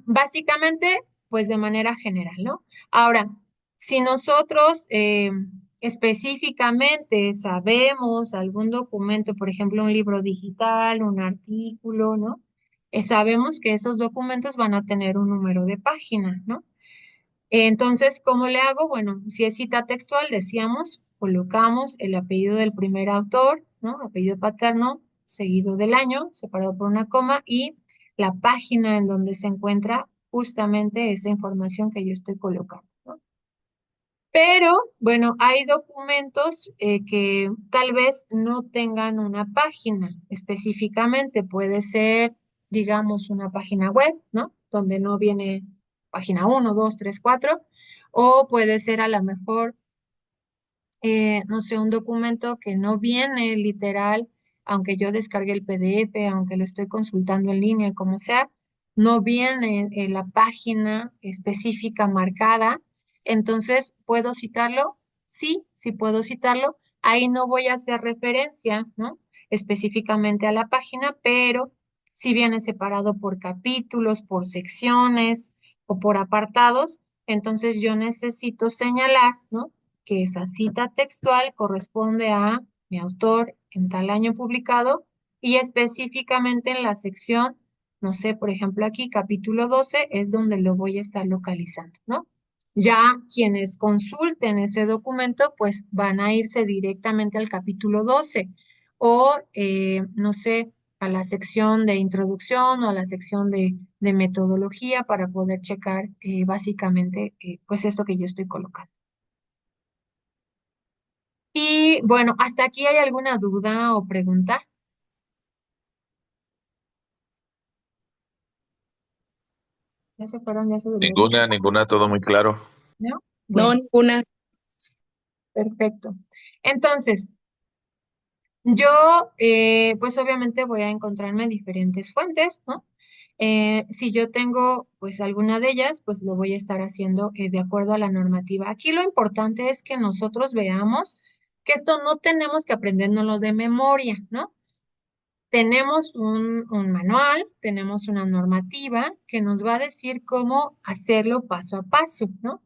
básicamente, pues de manera general, ¿no? Ahora, si nosotros específicamente sabemos algún documento, por ejemplo, un libro digital, un artículo, ¿no? Sabemos que esos documentos van a tener un número de página, ¿no? Entonces, ¿cómo le hago? Bueno, si es cita textual, decíamos, colocamos el apellido del primer autor, ¿no? Apellido paterno, seguido del año, separado por una coma, y la página en donde se encuentra justamente esa información que yo estoy colocando, ¿no? Pero, bueno, hay documentos que tal vez no tengan una página específicamente. Puede ser, digamos, una página web, ¿no? Donde no viene página 1, 2, 3, 4. O puede ser a lo mejor, no sé, un documento que no viene literal, aunque yo descargue el PDF, aunque lo estoy consultando en línea, como sea, no viene la página específica marcada. Entonces, ¿puedo citarlo? Sí, sí puedo citarlo. Ahí no voy a hacer referencia, ¿no? específicamente a la página, pero si viene separado por capítulos, por secciones o por apartados, entonces yo necesito señalar, ¿no?, que esa cita textual corresponde a mi autor en tal año publicado y específicamente en la sección, no sé, por ejemplo aquí, capítulo 12 es donde lo voy a estar localizando, ¿no? Ya quienes consulten ese documento, pues van a irse directamente al capítulo 12 o, no sé, a la sección de introducción o a la sección de metodología para poder checar básicamente pues esto que yo estoy colocando. Y bueno, ¿hasta aquí hay alguna duda o pregunta? Ya se fueron, ya se durmieron, Ninguna, todo muy claro. ¿no? No, Bueno, ninguna. perfecto. Entonces, yo, pues obviamente voy a encontrarme diferentes fuentes, ¿no? Si yo tengo, pues alguna de ellas, pues lo voy a estar haciendo de acuerdo a la normativa. Aquí lo importante es que nosotros veamos que esto no tenemos que aprendérnoslo de memoria, ¿no? Tenemos un manual, tenemos una normativa que nos va a decir cómo hacerlo paso a paso, ¿no?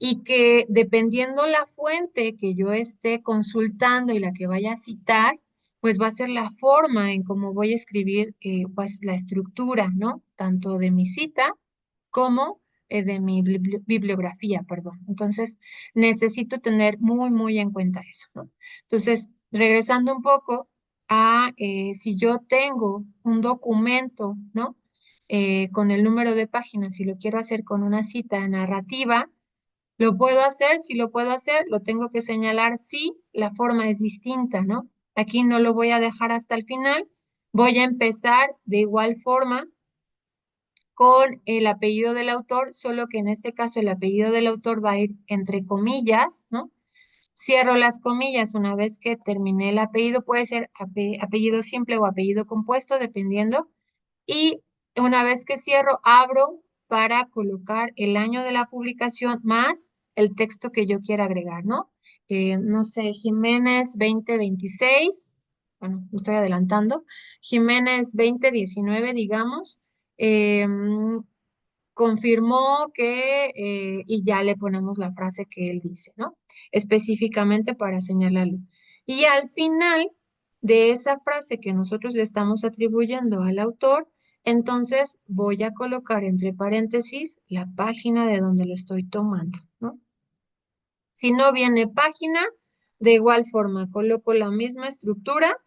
Y que dependiendo la fuente que yo esté consultando y la que vaya a citar, pues va a ser la forma en cómo voy a escribir, pues la estructura, ¿no? Tanto de mi cita como de mi bibliografía, perdón. Entonces, necesito tener muy, muy en cuenta eso, ¿no? Entonces, regresando un poco a si yo tengo un documento, ¿no? Con el número de páginas y lo quiero hacer con una cita narrativa, ¿lo puedo hacer? Si lo puedo hacer, lo tengo que señalar si la forma es distinta, ¿no? Aquí no lo voy a dejar hasta el final, voy a empezar de igual forma con el apellido del autor, solo que en este caso el apellido del autor va a ir entre comillas, ¿no? Cierro las comillas una vez que terminé el apellido, puede ser apellido simple o apellido compuesto, dependiendo. Y una vez que cierro, abro para colocar el año de la publicación más el texto que yo quiera agregar, ¿no? No sé, Jiménez 2026, bueno, lo estoy adelantando, Jiménez 2019, digamos, confirmó que, y ya le ponemos la frase que él dice, ¿no? Específicamente para señalarlo. Y al final de esa frase que nosotros le estamos atribuyendo al autor, entonces voy a colocar entre paréntesis la página de donde lo estoy tomando, ¿no? Si no viene página, de igual forma coloco la misma estructura,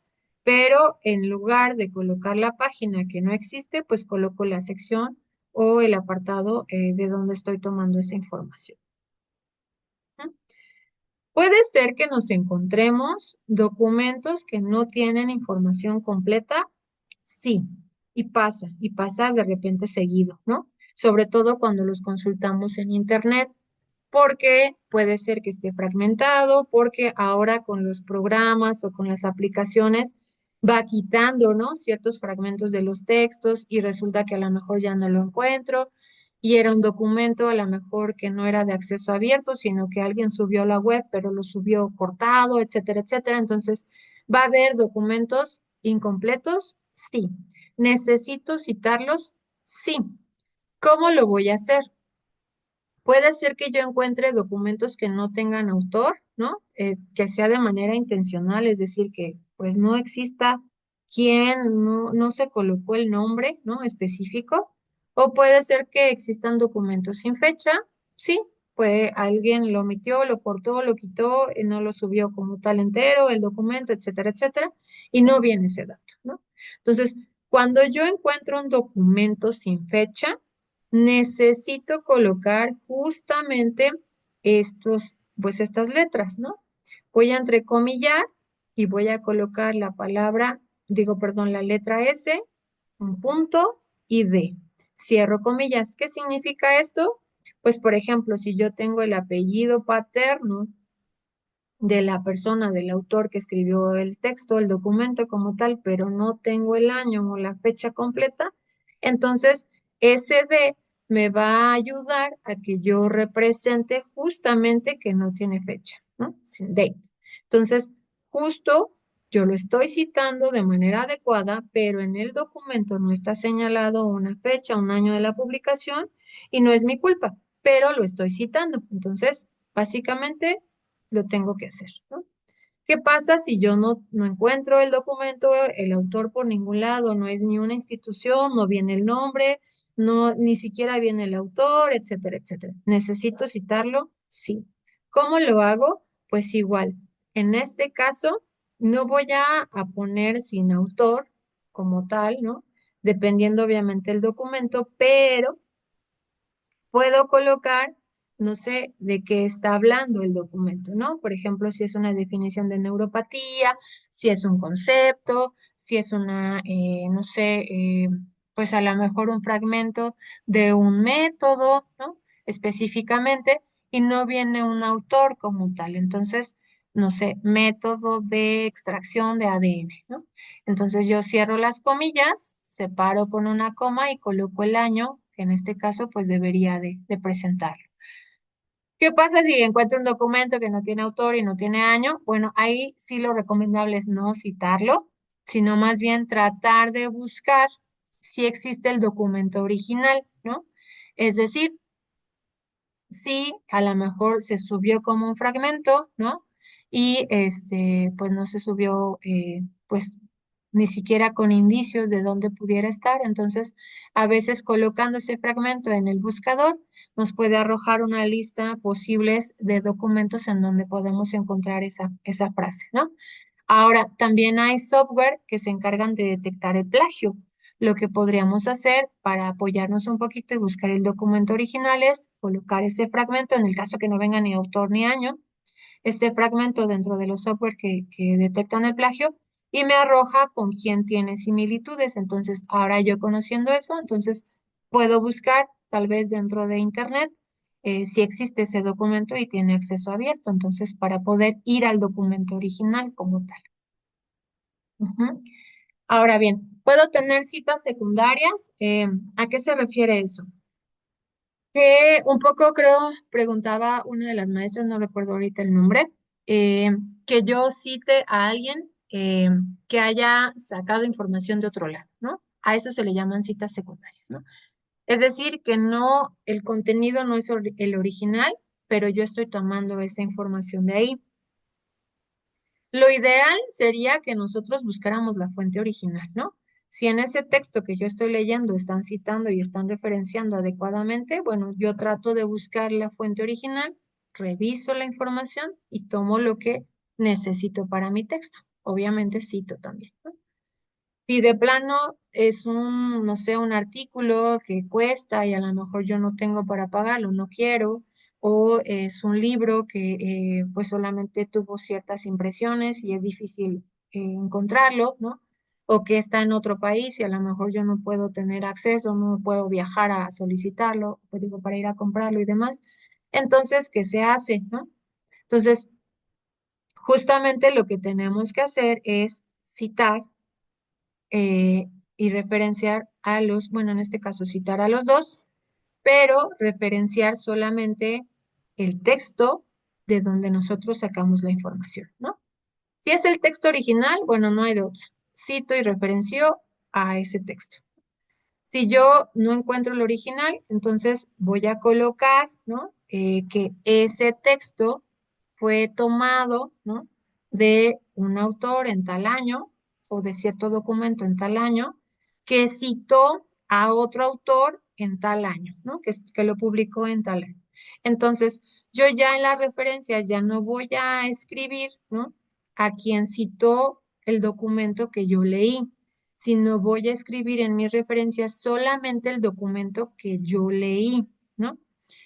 pero en lugar de colocar la página que no existe, pues coloco la sección o el apartado de donde estoy tomando esa información. ¿Mm? Puede ser que nos encontremos documentos que no tienen información completa, sí, y pasa de repente seguido, ¿no? Sobre todo cuando los consultamos en internet porque puede ser que esté fragmentado, porque ahora con los programas o con las aplicaciones va quitando, ¿no? Ciertos fragmentos de los textos y resulta que a lo mejor ya no lo encuentro y era un documento a lo mejor que no era de acceso abierto, sino que alguien subió a la web, pero lo subió cortado, etcétera, etcétera. Entonces, ¿va a haber documentos incompletos? Sí. ¿Necesito citarlos? Sí. ¿Cómo lo voy a hacer? Puede ser que yo encuentre documentos que no tengan autor, ¿no? Que sea de manera intencional, es decir, que pues no exista quien no se colocó el nombre, ¿no? Específico. O puede ser que existan documentos sin fecha, sí, pues alguien lo omitió, lo cortó, lo quitó, no lo subió como tal entero, el documento, etcétera, etcétera, y no viene ese dato, ¿no? Entonces, cuando yo encuentro un documento sin fecha, necesito colocar justamente pues estas letras, ¿no? Voy a entrecomillar y voy a colocar la palabra, digo, perdón, la letra S, un punto y D. Cierro comillas. ¿Qué significa esto? Pues, por ejemplo, si yo tengo el apellido paterno de la persona, del autor que escribió el texto, el documento como tal, pero no tengo el año o la fecha completa, entonces ese D me va a ayudar a que yo represente justamente que no tiene fecha, ¿no? Sin date. Entonces, justo Yo lo estoy citando de manera adecuada, pero en el documento no está señalado una fecha, un año de la publicación y no es mi culpa, pero lo estoy citando. Entonces, básicamente lo tengo que hacer, ¿no? ¿Qué pasa si yo no encuentro el documento, el autor por ningún lado, no es ni una institución, no viene el nombre, no, ni siquiera viene el autor, etcétera, etcétera? ¿Necesito citarlo? Sí. ¿Cómo lo hago? Pues igual. En este caso, no voy a poner sin autor como tal, ¿no? Dependiendo obviamente del documento, pero puedo colocar, no sé, de qué está hablando el documento, ¿no? Por ejemplo, si es una definición de neuropatía, si es un concepto, si es una, no sé, pues a lo mejor un fragmento de un método, ¿no? Específicamente, y no viene un autor como tal. Entonces, no sé, método de extracción de ADN, ¿no? Entonces yo cierro las comillas, separo con una coma y coloco el año, que en este caso pues debería de presentarlo. ¿Qué pasa si encuentro un documento que no tiene autor y no tiene año? Bueno, ahí sí lo recomendable es no citarlo, sino más bien tratar de buscar si existe el documento original, ¿no? Es decir, si a lo mejor se subió como un fragmento, ¿no? Y pues no se subió, pues ni siquiera con indicios de dónde pudiera estar. Entonces, a veces colocando ese fragmento en el buscador, nos puede arrojar una lista posibles de documentos en donde podemos encontrar esa frase, ¿no? Ahora, también hay software que se encargan de detectar el plagio. Lo que podríamos hacer para apoyarnos un poquito y buscar el documento original es colocar ese fragmento, en el caso que no venga ni autor ni año, este fragmento dentro de los software que detectan el plagio y me arroja con quién tiene similitudes. Entonces, ahora yo conociendo eso, entonces puedo buscar tal vez dentro de Internet si existe ese documento y tiene acceso abierto. Entonces, para poder ir al documento original como tal. Ujú. Ahora bien, ¿puedo tener citas secundarias? ¿A qué se refiere eso? Que un poco creo, preguntaba una de las maestras, no recuerdo ahorita el nombre, eh, que yo cite a alguien que haya sacado información de otro lado, ¿no? A eso se le llaman citas secundarias, ¿no? Es decir, que no, el contenido no es el original, pero yo estoy tomando esa información de ahí. Lo ideal sería que nosotros buscáramos la fuente original, ¿no? Si en ese texto que yo estoy leyendo están citando y están referenciando adecuadamente, bueno, yo trato de buscar la fuente original, reviso la información y tomo lo que necesito para mi texto. Obviamente cito también, ¿no? Si de plano es un, no sé, un artículo que cuesta y a lo mejor yo no tengo para pagarlo, no quiero, o es un libro que pues solamente tuvo ciertas impresiones y es difícil encontrarlo, ¿no? O que está en otro país y a lo mejor yo no puedo tener acceso, no puedo viajar a solicitarlo, pues digo, para ir a comprarlo y demás. Entonces, ¿qué se hace, no? Entonces, justamente lo que tenemos que hacer es citar y referenciar a los, bueno, en este caso citar a los dos, pero referenciar solamente el texto de donde nosotros sacamos la información, ¿no? Si es el texto original, bueno, no hay de otra. Cito y referencio a ese texto. Si yo no encuentro el original, entonces voy a colocar, ¿no? Que ese texto fue tomado, ¿no? De un autor en tal año o de cierto documento en tal año que citó a otro autor en tal año, ¿no? Que lo publicó en tal año. Entonces, yo ya en las referencias ya no voy a escribir, ¿no? A quien citó el documento que yo leí, sino voy a escribir en mis referencias solamente el documento que yo leí, ¿no?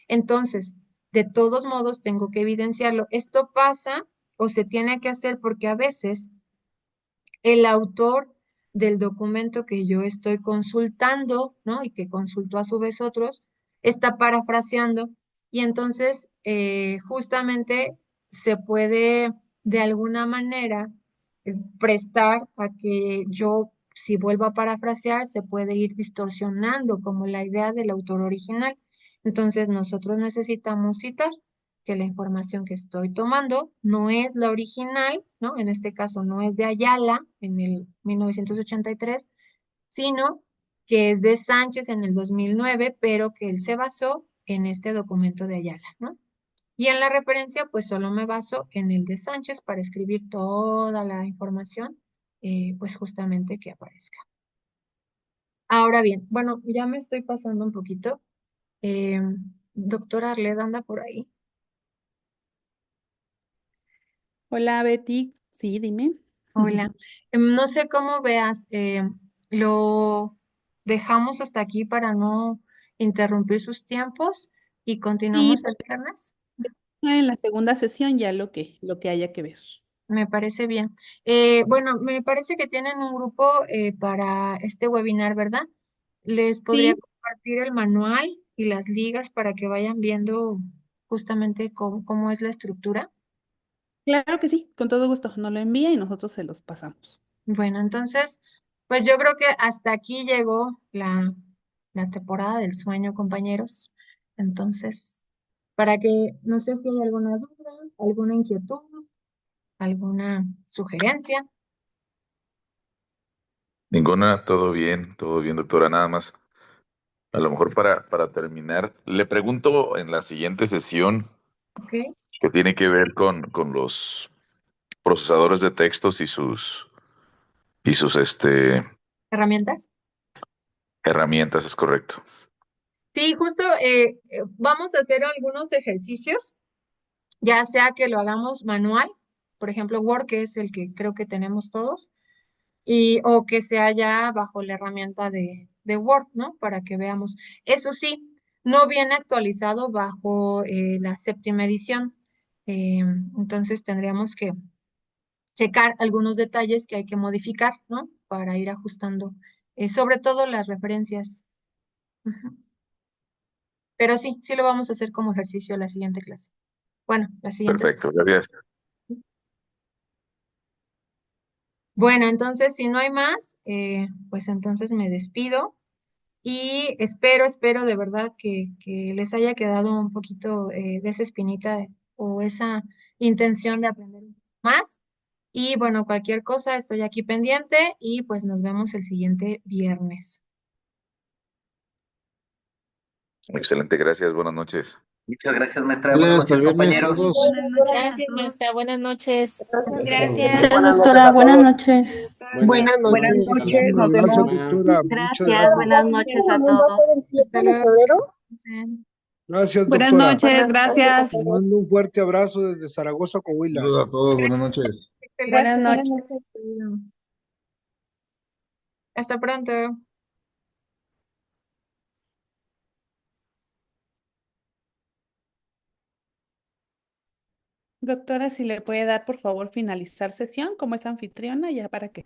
Entonces, de todos modos, tengo que evidenciarlo. Esto pasa o se tiene que hacer porque a veces el autor del documento que yo estoy consultando, ¿no? Y que consultó a su vez otros, está parafraseando y entonces justamente se puede de alguna manera prestar a que yo, si vuelvo a parafrasear, se puede ir distorsionando como la idea del autor original. Entonces nosotros necesitamos citar. que la información que estoy tomando no es la original, ¿no? En este caso no es de Ayala en el 1983, sino que es de Sánchez en el 2009, pero que él se basó en este documento de Ayala, ¿no? Y en la referencia, pues solo me baso en el de Sánchez para escribir toda la información, pues justamente que aparezca. Ahora bien, bueno, ya me estoy pasando un poquito. Eh, Doctora Arleda, anda por ahí. Hola Betty, sí, dime. Hola. No sé cómo veas, lo dejamos hasta aquí para no interrumpir sus tiempos y Sí, continuamos el viernes. en la segunda sesión ya lo que haya que ver. Me parece bien. Bueno, me parece que tienen un grupo para este webinar, ¿verdad? Les podría Sí, compartir el manual y las ligas para que vayan viendo justamente cómo es la estructura. claro que sí, con todo gusto. Nos lo envía y nosotros se los pasamos. Bueno, entonces, pues yo creo que hasta aquí llegó la temporada del sueño, compañeros. Entonces, para que, no sé si hay alguna duda, alguna inquietud, alguna sugerencia. Ninguna, todo bien, doctora. Nada más, a lo mejor para terminar, le pregunto en la siguiente sesión ¿Ok? que tiene que ver con los procesadores de textos y sus ¿Herramientas? herramientas, es correcto. Sí, justo vamos a hacer algunos ejercicios, ya sea que lo hagamos manual, por ejemplo, Word, que es el que creo que tenemos todos, o que sea ya bajo la herramienta de Word, ¿no? Para que veamos. Eso sí, no viene actualizado bajo la séptima edición. Eh, entonces tendríamos que checar algunos detalles que hay que modificar, ¿no? Para ir ajustando, sobre todo las referencias. Ujú. Pero sí, sí lo vamos a hacer como ejercicio la siguiente clase. Bueno, la siguiente Perfecto, sesión. gracias. Bueno, entonces, si no hay más, pues entonces me despido. Y espero de verdad que les haya quedado un poquito de esa espinita o esa intención de aprender un poco más. Y bueno, cualquier cosa, estoy aquí pendiente y pues nos vemos el siguiente viernes. Excelente, gracias, buenas noches. Muchas gracias, maestra. Dale, Buenas hasta el noches, viernes, compañeros. saludos. Buenas noches a Gracias, todos. maestra. Buenas noches. Sí, Gracias. doctora, buenas noches. Buenas Buenas noches, noches, saludos, nos vemos. gracias, doctora. Muchas Gracias. gracias. Buenas noches a todos. Hasta luego. Gracias, Buenas doctora. noches, gracias. Te mando un fuerte abrazo desde Zaragoza, Coahuila. Saludos a todos, buenas noches. Buenas noches. Hasta pronto. Doctora, si le puede dar por favor finalizar sesión como es anfitriona ya para que se